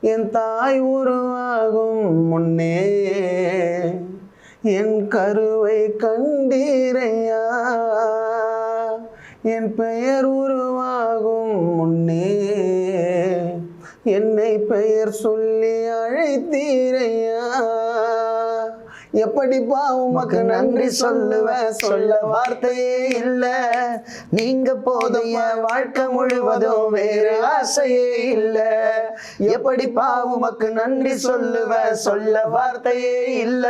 என் தாய் உருவாகும் முன்னே என் கருவை கண்டீரையா, என் பெயர் உருவாகும் முன்னே என்னை பெயர் சொல்லி அழைத்தீரையா. எப்படிப்பா உமக்கு நன்றி சொல்லுவேன், சொல்ல வார்த்தையே இல்ல. நீங்க போதும் என் வாழ்க்கை முழுவதும் வேறு ஆசையே இல்ல. எப்படிப்பா உமக்கு நன்றி சொல்லுவேன், சொல்ல வார்த்தையே இல்ல.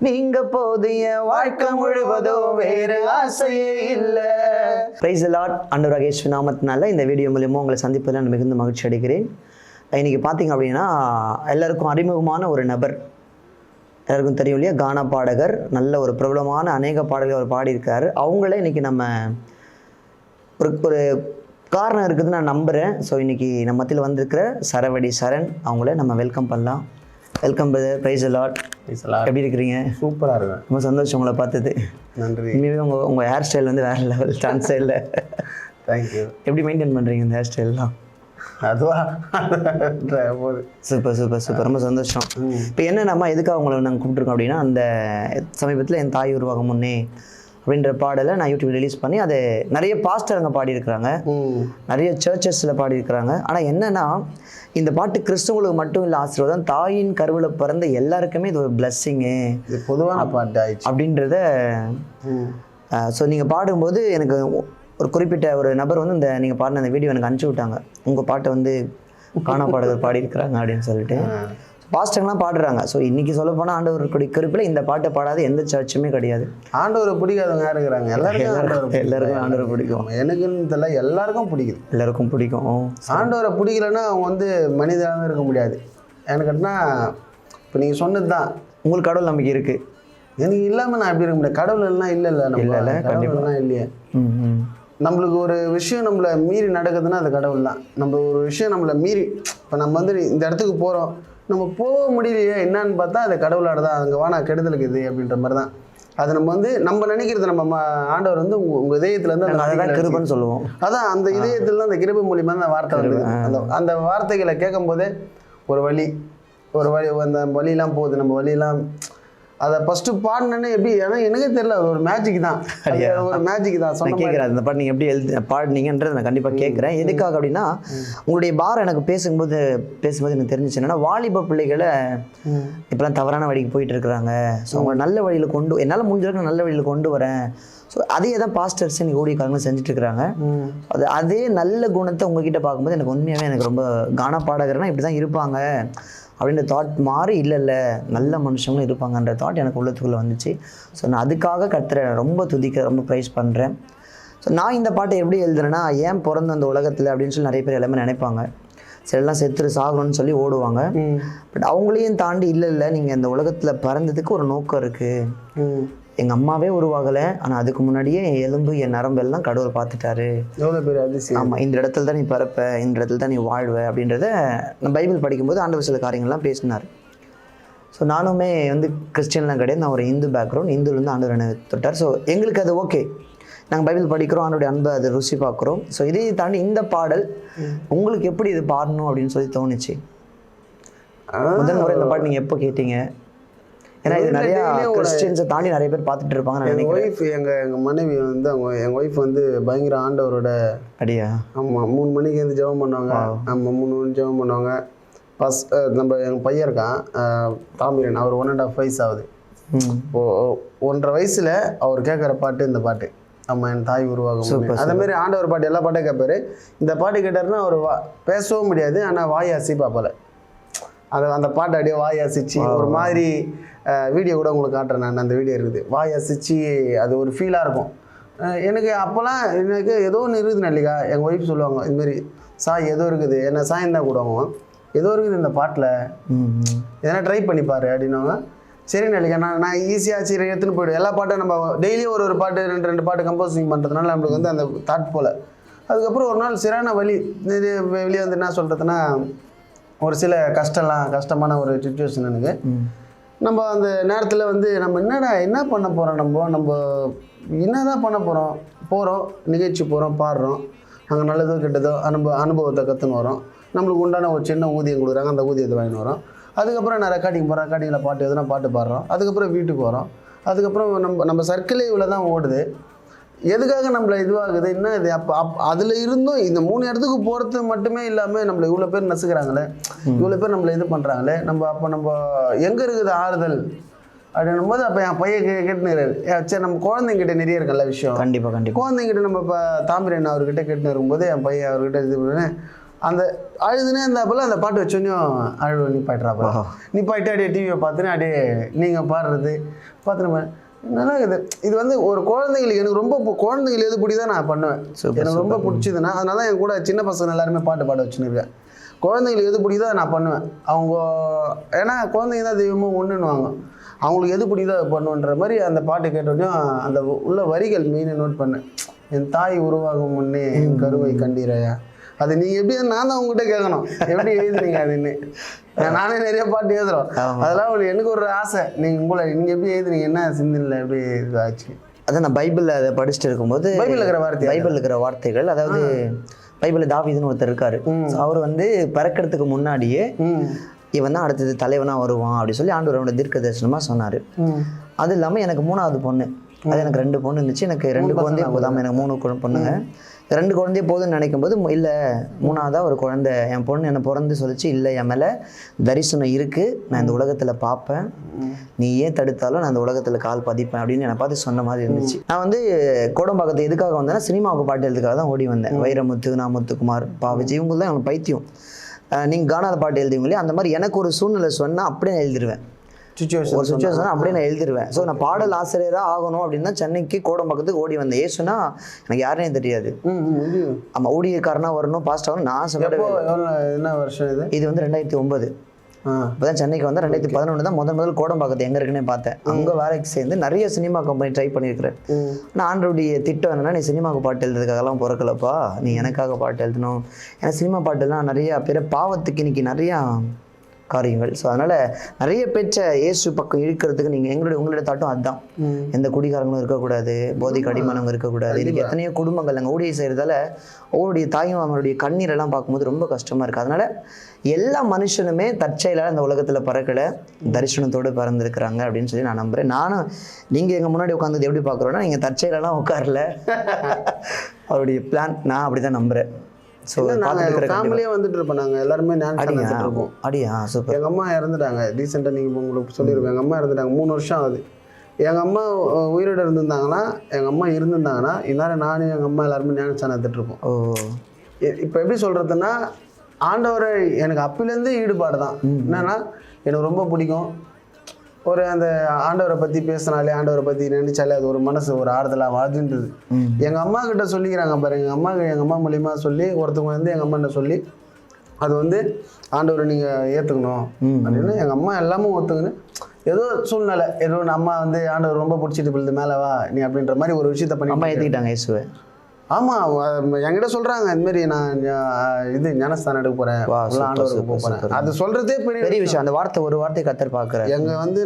நீங்க போதும் என் வாழ்க்கை முழுவதும் வேறு ஆசையே இல்ல. Praise the Lord. ஆண்டவராகிய இயேசு நாமத்தினால இந்த வீடியோ மூலமா உங்களை சந்திப்பதில் நான் மிகுந்த மகிழ்ச்சி அடைகிறேன். இன்னைக்கு பார்த்தீங்க அப்படின்னா எல்லாருக்கும் அறிமுகமான ஒரு நபர், எல்லாருக்கும் தெரியும் இல்லையா, கானா பாடகர், நல்ல ஒரு பிரபலமான அநேக பாடல்கள் அவர் பாடியிருக்காரு. அவங்களே இன்றைக்கி நம்ம ஒரு காரணம் இருக்குதுன்னு நான் நம்புகிறேன். ஸோ இன்றைக்கி நம்ம மத்தியில் வந்திருக்கிற சரவடி சரண் அவங்கள நம்ம வெல்கம் பண்ணலாம். Welcome brother. Praise the Lord. எப்படி இருக்கிறீங்க? சூப்பராக இருக்கேன். ரொம்ப சந்தோஷம் உங்களை பார்த்தது. நன்றி. உண்மையாகவே உங்கள் ஹேர் ஸ்டைல் வந்து வேறு லெவல், சான்ஸே இல்லை. தேங்க்யூ. எப்படி மெயின்டைன் பண்ணுறீங்க இந்த ஹேர் ஸ்டைல்லாம்? அதுவா சூப்பர் சூப்பர் சூப்பர், ரொம்ப சந்தோஷம். இப்போ என்னென்னம்மா எதுக்காக உங்களை நாங்கள் கூப்பிட்ருக்கோம் அப்படின்னா, அந்த சமீபத்தில் என் தாய் உருவாகும் முன்னே அப்படின்ற பாடலை நான் யூடியூப் ரிலீஸ் பண்ணி அதை நிறைய பாஸ்டர் அங்கே பாடியிருக்கிறாங்க, நிறைய சர்ச்சஸில் பாடியிருக்கிறாங்க. ஆனால் என்னென்னா இந்த பாட்டு கிறிஸ்துவங்களுக்கு மட்டும் இல்லை ஆசீர்வாதம், தாயின் கருவில் பிறந்த எல்லாருக்குமே இது ஒரு பிளஸ்ஸிங்கு, பொதுவான பாட்டு ஆயிடுச்சு அப்படின்றத. ஸோ நீங்கள் பாடும்போது எனக்கு ஒரு குறிப்பிட்ட ஒரு நபர் வந்து இந்த நீங்கள் பாடின அந்த வீடியோ எனக்கு அனுப்பிச்சி விட்டாங்க. உங்கள் பாட்டை வந்து கானா பாடகர் பாடியிருக்கிறாங்க அப்படின்னு சொல்லிட்டு பாஸ்டர்லாம் பாடுறாங்க. ஸோ இன்றைக்கி சொல்ல போனால் ஆண்டவருடைய குறிப்பில் இந்த பாட்டை பாடாத எந்த சர்ச்சுமே கிடையாது. ஆண்டவரை பிடிக்காதவங்க யார் இருக்கிறாங்க? எல்லாருக்கும் ஆண்டவரை பிடிக்கும். எனக்குன்னு தெரியல, எல்லாருக்கும் பிடிக்குது. எல்லாருக்கும் பிடிக்கும். ஆண்டவரை பிடிக்கலன்னா அவங்க வந்து மனிதனாகவே இருக்க முடியாது. எனக்குன்னா இப்போ நீங்கள் சொன்னது தான், உங்களுக்கு கடவுள் நம்பிக்கை இருக்குது. எனக்கு இல்லாமல் நான் எப்படி இருக்க முடியாது? கடவுள் எல்லாம் இல்லை இல்லை கடவுள்லாம் இல்லையே. நம்மளுக்கு ஒரு விஷயம் நம்மளை மீறி நடக்குதுன்னா அது கடவுள் தான். நம்ம ஒரு விஷயம் நம்மளை மீறி, இப்போ நம்ம வந்து இந்த இடத்துக்கு போகிறோம், நம்ம போக முடியலையே என்னன்னு பார்த்தா அது கடவுளோட தான். அங்கே வானா கெடுதலுக்கு இது அப்படின்ற மாதிரி தான். அது நம்ம வந்து நம்ம நினைக்கிறது, நம்ம ஆண்டவர் வந்து உங்கள் இதயத்துலேருந்து அந்த கிருபைன்னு சொல்லுவோம். அதான் அந்த இதயத்துல அந்த கிருபை மூலியமாக அந்த வார்த்தை வந்து அந்த வார்த்தைகளை கேட்கும் போதே ஒரு வழி அந்த வழியெல்லாம் போகுது. நம்ம வழியெல்லாம் அதை ஃபஸ்ட்டு பாடினேன்னு எப்படி, ஏன்னா எனக்கே தெரியல, அது ஒரு மேஜிக் தான். ஒரு மேஜிக் தான். நான் கேட்குறேன் அந்த பாட்டு நீங்கள் எப்படி பாடினீங்கன்றது நான் கண்டிப்பாக கேட்குறேன். எதுக்காக அப்படின்னா, உங்களுடைய பாரம் எனக்கு பேசும்போது எனக்கு தெரிஞ்சிச்சு என்னன்னா, வாலிப பிள்ளைகளை இப்போலாம் தவறான வழிக்கு போயிட்டு இருக்கிறாங்க. ஸோ அவங்க நல்ல வழியில் என்னால் முடிஞ்சவரைக்கும் நல்ல வழியில் கொண்டு வரேன். ஸோ அதே தான் பாஸ்டர்ஸ் இன்னைக்கு ஊழியக்காரங்களும் செஞ்சுட்டு இருக்கிறாங்க. அதே நல்ல குணத்தை உங்ககிட்ட பார்க்கும்போது எனக்கு உண்மையாகவே எனக்கு ரொம்ப கானா பாடகர்னா இப்படி தான் இருப்பாங்க அப்படின்ற தாட் மாறி, இல்லை நல்ல மனுஷங்களும் இருப்பாங்கன்ற தாட் எனக்கு உள்ளத்துக்குள்ளே வந்துச்சு. ஸோ நான் அதுக்காக கர்த்தரை ரொம்ப ரொம்ப ப்ரைஸ் பண்ணுறேன். ஸோ நான் இந்த பாட்டை எப்படி எழுதுறேன்னா, ஏன் பிறந்த அந்த உலகத்தில் அப்படின்னு சொல்லி நிறைய பேர் எல்லாமே நினைப்பாங்க. சிலெல்லாம் செத்துரு சாகணும்னு சொல்லி ஓடுவாங்க. பட் அவங்களையும் தாண்டி இல்லை நீங்கள் இந்த உலகத்தில் பிறந்ததுக்கு ஒரு நோக்கம் இருக்குது. எங்கள் அம்மாவே உருவாகலை, ஆனால் அதுக்கு முன்னாடியே என் எலும்பு என் நரம்பெல்லாம் கடவுள் பார்த்துட்டாரு. ஆமாம், இந்த இடத்துல தான் நீ பிறப்ப, இந்த இடத்துல தான் நீ வாழ்வ அப்படின்றத நான் பைபிள் படிக்கும்போது ஆண்டவர் சில காரியங்கள்லாம் பேசினார். ஸோ நானுமே வந்து கிறிஸ்டியன்லாம் கிடையாது, நான் ஒரு இந்து பேக்ரவுண்ட், இந்துலேருந்து ஆண்டவர் என்னை தொட்டார். ஸோ எங்களுக்கு அது ஓகே, நாங்கள் பைபிள் படிக்கிறோம், ஆண்டோடைய அன்பை அதை ருசி பார்க்குறோம். ஸோ இதை தாண்டி இந்த பாடல் உங்களுக்கு எப்படி இது பாடணும் அப்படின்னு சொல்லி தோணுச்சு? முதல் முறை இந்த பாட்டு நீங்கள் எப்போ கேட்டீங்க? ஏன்னா இது நிறையா கிறிஸ்டியன்ஸை தாண்டி நிறைய பேர் பார்த்துட்டு இருப்பாங்க. எங்கள் ஒய்ஃப் எங்கள் மனைவி வந்து எங்கள் ஒய்ஃப் வந்து பயங்கர ஆண்டவரோட அடியா. ஆமாம், 3 மணிக்கு வந்து ஜெபம் பண்ணுவாங்க. நம்ம 3 மணிக்கு ஜெபம் பண்ணுவாங்க. நம்ம எங்கள் பையன் இருக்கான் தாமிரன், அவர் 1.5 வயசு ஆகுது. 1.5 வயசில் அவர் கேட்குற பாட்டு இந்த பாட்டு, நம்ம என் தாய் உருவாகும். அதேமாரி ஆண்டவர் பாட்டு எல்லா பாட்டும் கேட்பாரு. இந்த பாட்டு கேட்டாருன்னா அவர் பேசவும் முடியாது, ஆனால் வாய் அசைப்பா போல. அந்த பாட்டு அப்படியே வாய் அசைச்சு ஒரு மாதிரி வீடியோ கூட உங்களுக்கு காட்டுறேன் நான். அந்த வீடியோ இருக்குது, வாய் அசைச்சு அது ஒரு ஃபீலாக இருக்கும். எனக்கு அப்போல்லாம் எனக்கு ஏதோ ஒன்று இருக்குது நல்லிக்கா. எங்கள் ஒய்ஃப் சொல்லுவாங்க இதுமாரி, சாய் ஏதோ இருக்குது, என்ன சாயம் தான் கூடுவாங்க, ஏதோ இருக்குது இந்த பாட்டில், எதனா ட்ரை பண்ணிப்பாரு அப்படின்னுவாங்க. சரி நல்லிக்கா, நான் ஈஸியாக சரி எடுத்துன்னு போய்டும். எல்லா பாட்டும் நம்ம டெய்லியும் ஒரு பாட்டு 2 பாட்டு கம்போசிங் பண்ணுறதுனால நம்மளுக்கு வந்து அந்த தாட் போல். அதுக்கப்புறம் ஒரு நாள் சரியான வழி வெளியே வந்து என்ன சொல்கிறதுன்னா, ஒரு சில கஷ்டமான ஒரு சுச்சுவேஷன் எனக்கு. நம்ம அந்த நேரத்தில் வந்து நம்ம என்ன பண்ண போகிறோம், நம்ம என்ன தான் பண்ண போகிறோம் நிகழ்ச்சி போகிறோம், பாடுறோம், அங்கே நல்லதோ கெட்டதோ அனுபவத்தை கற்றுன்னு வரோம். நம்மளுக்கு உண்டான ஒரு சின்ன ஊதியம் கொடுக்குறாங்க, அந்த ஊதியத்தை வாங்கிட்டு வரோம். அதுக்கப்புறம் நான் ரெக்கார்டிங் போகிறேன், ரெக்கார்டிங்கில் பாட்டு எதுனா பாட்டு பாடுறோம். அதுக்கப்புறம் வீட்டுக்கு வரோம். அதுக்கப்புறம் நம்ம சர்க்கிளே இவ்வளோ தான் ஓடுது. எதுக்காக நம்மளை இதுவாகுது என்ன இது? அதில் இருந்தும் இந்த 3 இடத்துக்கு போகிறது மட்டுமே இல்லாமல் நம்மளை இவ்வளோ பேர் நசுக்கிறாங்களே, இவ்வளோ பேர் நம்மளை இது பண்ணுறாங்களே. நம்ம எங்கே இருக்குது ஆறுதல் அப்படின்னும் போது அப்போ என் பையன் கேட்டுனுறாரு. சரி, நம்ம குழந்தைங்கிட்ட நிறைய இருக்குல்ல விஷயம். கண்டிப்பாக குழந்தைங்கிட்ட நம்ம இப்போ தாமிரன் அவர்கிட்ட கேட்டுன்னு இருக்கும்போது என் பையன் அவர்கிட்ட இது பண்ணு அந்த அழுதுனே இருந்தாப்பெல்லாம் அந்த பாட்டு வச்சோன்னையும் அழுவ நிப்பாட்டுறாப்பா. நிப்பாட்டு அப்படியே டிவியை பார்த்துன்னு அப்படியே நீங்கள் பாடுறது பார்த்துன்னு நல்லா இருக்குது. இது வந்து ஒரு குழந்தைங்களுக்கு எனக்கு ரொம்ப குழந்தைங்களுக்கு எது பிடிதான் நான் பண்ணுவேன். எனக்கு ரொம்ப பிடிச்சதுன்னா அதனால தான் என் கூட சின்ன பசங்க எல்லாருமே பாட்டு பாட வச்சுன்னு இருக்கேன். குழந்தைங்களுக்கு எது பிடிக்குதோ நான் பண்ணுவேன். அவங்க ஏன்னா குழந்தைங்க தான் தெய்வமாக ஒன்றுன்னுவாங்க. அவங்களுக்கு எது பிடிக்குதோ அதை பண்ணுன்ற மாதிரி அந்த பாட்டு கேட்டோடனையும் அந்த உள்ள வரிகள் மெயினாக நோட் பண்ணேன். என் தாய் உருவாகும் முன்னே என் கருவை கண்டீரையா. அது நீங்கள் எப்படி நான் தான் உங்ககிட்ட கேட்கணும் எப்படி எழுதுனீங்க அதுன்னு. நானே நிறைய பாட்டு எழுதுறோம். அதெல்லாம் எனக்கு ஒரு ஆசை. நீங்கள் எப்படி எழுதுனீங்க, என்ன சிந்தனில் எப்படி இது ஆச்சு? அதான் நான் பைபிளில் அதை படிச்சுட்டு இருக்கும்போது பைபிளில் இருக்கிற வார்த்தைகள், அதாவது பைபிளில் தாவீதுன்னு ஒருத்தர் இருக்காரு. அவர் வந்து பிறக்கிறதுக்கு முன்னாடியே இவன் தான் அடுத்தது தலைவனாக வருவான் அப்படி சொல்லி ஆண்டவரோட தீர்க்க தரிசனமாக சொன்னார். அது இல்லாமல் எனக்கு 3வது பொண்ணு, அது எனக்கு 2 பொண்ணு இருந்துச்சு. எனக்கு 2 குழந்தைய போதாமல் எனக்கு 3 பொண்ணுங்க. 2 குழந்தைய போதுன்னு நினைக்கும் போது இல்லை 3வதாக ஒரு குழந்தை என் பொண்ணு என்னை பிறந்து சொல்லிச்சு, இல்லை என் மேலே தரிசனம் இருக்குது, நான் இந்த உலகத்தில் பார்ப்பேன், நீ ஏன் தடுத்தாலும் நான் இந்த உலகத்தில் கால் பதிப்பேன் அப்படின்னு என்னை பார்த்து சொன்ன மாதிரி இருந்துச்சு. நான் வந்து கோடம்பாக்கத்தை எதுக்காக வந்தேன்னா சினிமாவுக்கு பாட்டு எழுதுக்காக தான் ஓடி வந்தேன். வைரமுத்து, நான் முத்துக்குமார், விஜய், இவங்க தான் எனக்கு பைத்தியம். நீங்கள் கானாத பாட்டு எழுதுவீங்களே அந்த மாதிரி எனக்கு ஒரு சூழ்நிலை சொன்னால் அப்படியே நான் எழுதிடுவேன். ஒரு சுச்சுவேஷன் அப்படியே நான் எழுதிடுவேன். ஸோ நான் பாடல் ஆசிரியராக ஆகணும் அப்படின்னு தான் சென்னைக்கு கோடம்பாக்கத்துக்கு ஓடி வந்தேன். ஏசுனா எனக்கு யாருனே தெரியாது. ஆமாம், ஊழியக்காரனாக வரணும், பாஸ்ட் ஆகணும். நான் சொல்ல என்ன வருஷம் இது? இது வந்து 2009. இப்போதான் சென்னைக்கு வந்து 2011 தான் முதல் கோடம்பாக்கத்தை எங்கே இருக்குன்னே பார்த்தேன். அங்கே வேலைக்கு சேர்ந்து நிறைய சினிமா கம்பெனி ட்ரை பண்ணியிருக்கிறேன். ஆனால் ஆண்டருடைய திட்டம் என்னன்னா, நீ சினிமாவுக்கு பாட்டு எழுதுறதுக்காகலாம் பிறக்கலப்பா, நீ எனக்காக பாட்டு எழுதணும். ஏன்னா சினிமா பாட்டுலாம் நிறையா பேர் பாவத்துக்கு இன்னைக்கு நிறையா காரியங்கள். ஸோ அதனால் நிறைய பேச்ச இயேசு பக்கம் இழுக்கிறதுக்கு நீங்கள் உங்களுடைய தாட்டம் அதுதான். எந்த குடிகாரங்களும் இருக்கக்கூடாது, போதைக்கு அடிமானவங்க இருக்கக்கூடாது. இன்னைக்கு எத்தனையோ குடும்பங்கள் அங்கே ஊழியை செய்கிறதால அவருடைய தாயும் அவங்களுடைய கண்ணீரெல்லாம் பார்க்கும்போது ரொம்ப கஷ்டமாக இருக்குது. அதனால் எல்லா மனுஷனுமே தற்செயலாக அந்த உலகத்தில் பறக்கலை, தரிசனத்தோடு பறந்துருக்குறாங்க அப்படின்னு சொல்லி நான் நம்புகிறேன். நானும் நீங்கள் எங்கள் முன்னாடி உட்காந்து எப்படி பார்க்குறோன்னா, நீங்கள் தற்செயலெல்லாம் உட்காரல, அவருடைய பிளான். நான் அப்படி தான் நம்புகிறேன். ஸோ ஃபேமிலியே வந்துட்டு இருப்போம். நாங்கள் எல்லாருமே இருக்கோம். அடியா சூப்பர். எங்கள் அம்மா இறந்துட்டாங்க ரீசெண்டாக. நீங்கள் உங்களுக்கு சொல்லியிருப்பேன், எங்கள் அம்மா இறந்துட்டாங்க. 3 வருஷம் ஆகுது. எங்கள் அம்மா உயிரோடு இருந்திருந்தாங்கன்னா, எங்கள் அம்மா இருந்திருந்தாங்கன்னா இந்நேரம் நானும் எங்கள் அம்மா எல்லாருமே ஞானஸ்தானம் எடுத்துகிட்ருப்போம். இப்போ எப்படி சொல்கிறதுன்னா, ஆண்டவரை எனக்கு அப்பிலேருந்து ஈடுபாடு தான். என்னென்னா எனக்கு ரொம்ப பிடிக்கும். ஒரு அந்த ஆண்டவரை பற்றி பேசினாலே, ஆண்டவரை பற்றி நினைச்சாலே அது ஒரு மனசு ஒரு ஆறுதலாக வாழ்ந்துன்றது. எங்கள் அம்மா கிட்ட சொல்லிக்கிறாங்க பாரு. எங்கள் அம்மா மூலியமாக சொல்லி ஒருத்தவங்க வந்து எங்கள் அம்மாட்ட சொல்லி அது வந்து ஆண்டவரை நீங்கள் ஏற்றுக்கணும் அப்படின்னு எங்கள் அம்மா எல்லாமே ஒத்துக்கணும். ஏதோ சூழ்நிலை ஏதோ அம்மா வந்து ஆண்டவர் ரொம்ப பிடிச்சிட்டு பிள்ளைது மேலே வா நீ அப்படின்ற மாதிரி ஒரு விஷயத்த பண்ணி அம்மா ஏற்றிக்கிட்டாங்க இயேசுவை. ஆமாம், என்கிட்ட சொல்கிறாங்க இதுமாரி நான் இது ஞானஸ்தானம் எடுக்க போகிறேன், ஆண்டவருக்கு போகிறேன். அது சொல்கிறதே பெரிய விஷயம். அந்த வார்த்தை ஒரு வார்த்தை கத்தர் பார்க்குறேன்.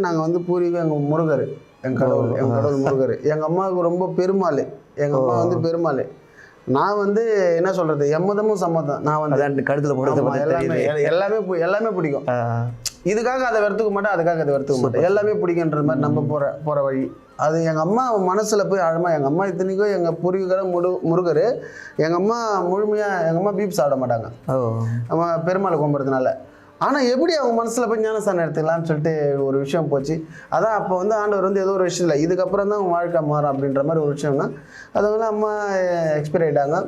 நாங்கள் வந்து பூர்வீகம் எங்கள் முருகர், எங்கள் கடவுள் முருகர். எங்கள் அம்மாவுக்கு ரொம்ப பெருமாள். எங்கள் அம்மா வந்து பெருமாள். நான் வந்து என்ன சொல்கிறது, எம்மதமும் சம்மதம். நான் வந்து கழுத்தில் போடுறது எல்லாமே பிடிக்கும். இதுக்காக அதை வெறுத்துக்க மாட்டேன், அதுக்காக அதை வெறுத்துக்க மாட்டேன். எல்லாமே பிடிக்குன்ற மாதிரி நம்ம போகிற வழி. அது எங்கள் அம்மா மனசில் போய் ஆழமாக. எங்கள் அம்மா இத்தனைக்கும் எங்கள் பூர்வீகர முருகர். எங்கள் அம்மா முழுமையாக எங்கள் அம்மா பீப் சாப்பிட மாட்டாங்க, நம்ம பெருமாளை கும்பிட்றதுனால. ஆனால் எப்படி அவங்க மனசில் போய் ஞானஸ்தானம் எடுத்துக்கலாம்னு சொல்லிட்டு ஒரு விஷயம் போச்சு. அதான் அப்போ வந்து ஆண்டவர் வந்து ஏதோ ஒரு விஷயம் இல்லை, இதுக்கப்புறம் தான் அவங்க வாழ்க்கை மாறும் அப்படின்ற மாதிரி ஒரு விஷயம்னா அது வந்து அம்மா எக்ஸ்பைர் ஆகிட்டாங்க.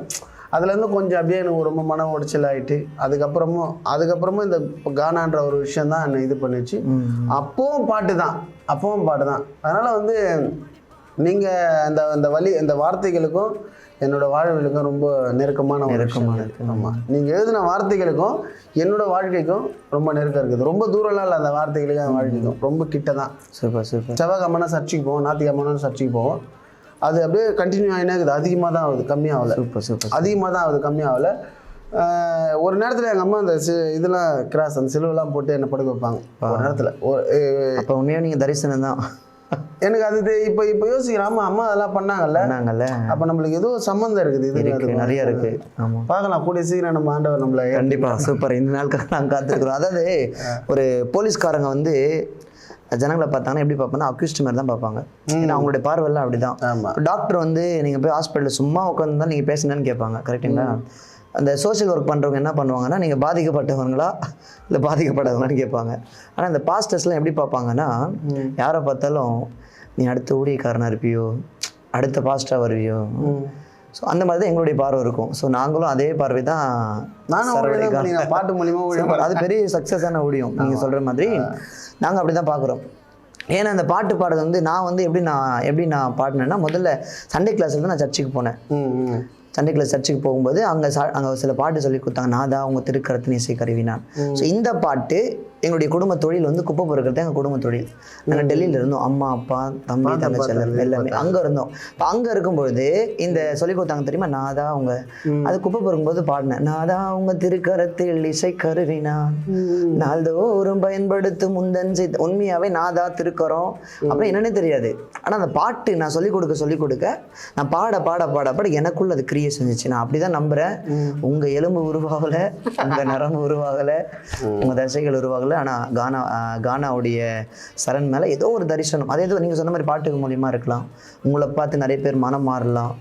அதுலேருந்து கொஞ்சம் அப்படியே எனக்கு ரொம்ப மன உடைச்சல் ஆகிட்டு அதுக்கப்புறமும் இந்த கானான்ற ஒரு விஷயம் தான் என்னை இது பண்ணிச்சு. அப்பவும் பாட்டு தான். அதனால் வந்து நீங்கள் இந்த வார்த்தைகளுக்கும் என்னோடய வாழ்வுகளுக்கும் ரொம்ப நெருக்கமான. ஆமாம், நீங்கள் எழுதின வார்த்தைகளுக்கும் என்னோடய வாழ்க்கைக்கும் ரொம்ப நெருக்கம் இருக்குது. ரொம்ப தூரம்லாம் இல்லை அந்த வார்த்தைகளுக்கும் என் வாழ்க்கைக்கும், ரொம்ப கிட்ட தான். சூப்பர். செவ்வாய்க்கிழமைனா சர்ச்சுக்கு போவோம், ஞாயிற்றுக்கிழமைனா சர்ச்சுக்கு போவோம். அது அப்படியே கண்டினியூ ஆகினே இருக்குது. அதிகமாக தான் ஆகுது, கம்மியாகல. சூப்பர். அதிகமாக தான் ஆகுது, கம்மியாகல. ஒரு நேரத்தில் எங்கள் அம்மா அந்த இதெல்லாம் கிராஸ் அந்த சிலுவெல்லாம் போட்டு என்னை படுக்க வைப்பாங்க. ஒரு நேரத்தில் அப்போ உண்மையாக நீங்கள் தரிசனம் தான். எனக்கு அது இப்போ யோசிக்கிறேன், அம்மா அதெல்லாம் பண்ணாங்கல்ல, அப்போ நம்மளுக்கு ஏதோ சம்மந்தம் இருக்குது, இது நிறைய இருக்கு. ஆமாம், பார்க்கலாம் கூடிய சீக்கிரம் நம்ம ஆண்டவர் நம்மளை. கண்டிப்பாக சூப்பர். இந்த நாளுக்காக நாங்கள் காத்துருக்குறோம். அதாவது ஒரு போலீஸ்காரங்க வந்து ஜனங்களை பார்த்தாங்கன்னா எப்படி பார்ப்பாங்கன்னா அக்யூஸ்ட் மாதிரி தான் பார்ப்பாங்க. ஏன்னா அவங்களுடைய பார்வையெல்லாம் அப்படிதான். டாக்டர் வந்து நீங்கள் போய் ஹாஸ்பிட்டலில் சும்மா உட்காந்து தான் நீங்கள் பேசுனேன்னு கேட்பாங்க, கரெக்டுங்களா? அந்த சோஷியல் ஒர்க் பண்ணுறவங்க என்ன பண்ணுவாங்கன்னா நீங்கள் பாதிக்கப்பட்டவங்களா இல்லை பாதிக்கப்பட்டவங்களான்னு கேட்பாங்க. ஆனால் இந்த பாஸ்டர்ஸ்லாம் எப்படி பார்ப்பாங்கன்னா யாரை பார்த்தாலும் நீ அடுத்த ஊழியக்காரனாக இருப்பியோ, அடுத்த பாஸ்டராக வருவியோ. ஸோ அந்த மாதிரி தான் எங்களுடைய பார்வை இருக்கும். ஸோ நாங்களும் அதே பார்வை தான். பாட்டு மூலியமாக அது பெரிய சக்ஸஸான ஊழியம் நீங்கள் சொல்கிற மாதிரி நாங்கள் அப்படி தான் பார்க்குறோம். ஏன்னா அந்த பாட்டு பாடுறது வந்து நான் வந்து எப்படி நான் பாடினேன்னா, முதல்ல சண்டே கிளாஸில் தான் நான் சர்ச்சுக்கு போனேன். சண்டே கிளாஸ் சர்ச்சுக்கு போகும்போது அங்கே சில பாட்டு சொல்லி கொடுத்தாங்க. நான் தான் அவங்க திருக்கரத்தின் இசை கருவினான். ஸோ இந்த பாட்டு எங்களுடைய குடும்ப தொழில் வந்து குப்பை பொறுக்கிறது எங்கள் குடும்ப தொழில். நாங்கள் டெல்லியில் இருந்தோம், அம்மா அப்பா தம்பி தங்கச்சி எல்லாமே அங்கே இருந்தோம். இப்போ அங்கே இருக்கும்பொழுது இந்த சொல்லி கொடுத்தாங்க தெரியுமா, நான் தான் அவங்க அது குப்பை பொறுக்கும்போது பாடினேன். நான் தான் அவங்க திருக்கரத்தில் இசை கருவினான் நாள்தோறும் பயன்படுத்தும் முந்தன் உண்மையாகவே நான் தான் திருக்கரம் அப்புறம் என்னன்னே தெரியாது. ஆனால் அந்த பாட்டு நான் சொல்லிக் கொடுக்க நான் பாட எனக்குள்ள அது கிரியை செஞ்சிச்சு. நான் அப்படி தான் நம்புகிறேன். உங்கள் எலும்பு உருவாகலை, உங்கள் நரம்பு உருவாகலை, உங்கள் தசைகள் உருவாகலை. ஆனால் கானாவுடைய சரண் மேலே ஏதோ ஒரு தரிசனம். அதே ஏதோ நீங்கள் சொன்ன மாதிரி பாட்டுக்கு மூலியமாக இருக்கலாம். உங்களை பார்த்து நிறைய பேர் மனம் மாறலாம்,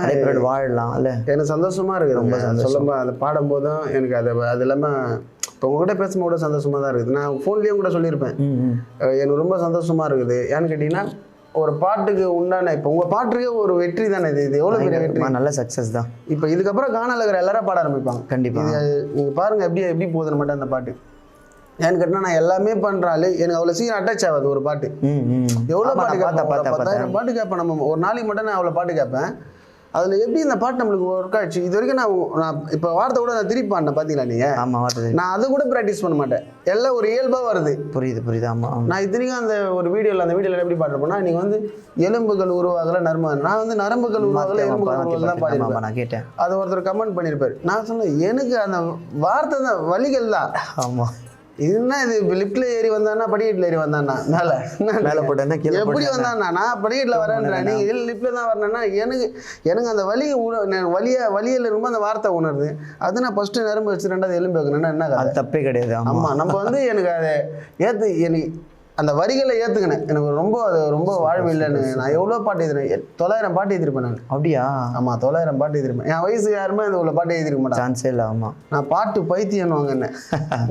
நிறைய பேர் வாழலாம். இல்லை எனக்கு சந்தோஷமா இருக்குது, ரொம்ப சந்தோஷமா. அதை பாடும்போதும் எனக்கு அது இல்லாமல் இப்போ உங்கள்கிட்ட பேசும்போது கூட சந்தோஷமாக தான் இருக்குது. நான் ஃபோன்லேயும் கூட சொல்லியிருப்பேன், எனக்கு ரொம்ப சந்தோஷமாக இருக்குது. ஏன்னு கேட்டிங்கன்னா ஒரு பாட்டுக்கு உண்டான இப்போ உங்கள் பாட்டுக்கே ஒரு வெற்றி தானே. இது எவ்வளோ பெரிய வெற்றி, நல்ல சக்ஸஸ் தான். இப்போ இதுக்கப்புறம் கானால இருக்கிற எல்லாரும் பாட ஆரம்பிப்பாங்க. கண்டிப்பாக நீங்கள் பாருங்கள் எப்படி போகுதுன்னு மட்டும் அந்த பாட்டு. ஏன்னு கேட்டால் நான் எல்லாமே பண்ணுறாள், எனக்கு அவ்வளோ சீக்கிரம் அட்டாச் ஆகாது ஒரு பாட்டு. எவ்வளோ பாட்டு கேட்பேன், 10,000 பாட்டு கேட்பேன். நம்ம ஒரு நாளைக்கு மட்டும் நான் அவ்வளோ பாட்டு கேட்பேன். அதில் எப்படி இந்த பாட்டு நம்மளுக்கு ஒர்க் ஆயிடுச்சு. இது வரைக்கும் நான் இப்போ வார்த்தை கூட நான் திருப்பி பாடினேன் பார்த்தீங்களா நீங்கள்? ஆமாம், நான் அதை கூட ப்ராக்டிஸ் பண்ண மாட்டேன், எல்லாம் ஒரு இயல்பாக வருது. புரியுது. ஆமாம், நான் இத்தனைக்கும் அந்த ஒரு அந்த வீடியோவில் எப்படி பாடுறப்போனா, நீங்கள் வந்து எலும்புகள் உருவாகலை நான் வந்து நரம்புகள் உருவாகலை எலும்புகள் உருவாகலை தான் பாடிருப்பேன். நான் கேட்டேன், அது ஒருத்தர் கமெண்ட் பண்ணியிருப்பார். நான் சொன்னேன் எனக்கு அந்த வார்த்தை தான் வலிகள் தான். ஆமாம், இதுன்னா இது லிஃப்ட்ல ஏறி வந்தானா படிக்கட்டில் ஏறி வந்தானா மேலே போட்டேன்னா எப்படி வந்தானா நான் படிக்கட்டில் வரேன்றேன். நீங்கள் லிஃப்ட்ல தான் வரேன்னா எனக்கு அந்த வலியில் ரொம்ப அந்த வார்த்தை உணருது. அது நான் ஃபர்ஸ்ட் நரம்பு வச்சு ரெண்டாவது எலும்பு வைக்கணும்னா என்ன தப்பே கிடையாது. ஆமாம், நம்ம வந்து எனக்கு அதை எனக்கு அந்த வரிகளை ஏற்றுக்கினேன். எனக்கு அது ரொம்ப வாழ்வு இல்லைன்னு. நான் எவ்வளோ பாட்டு எழுதினேன், 900 பாட்டு எழுதிருப்பேன் நான். அப்படியா? ஆமாம், 900 பாட்டு எழுதிருப்பேன். என் வயசு யாருமே அந்த இவ்வளோ பாட்டு எழுதிருக்க மாட்டேன். சான்ஸே இல்லை. ஆமாம், நான் பாட்டு பைத்தியன்னுவாங்க என்ன.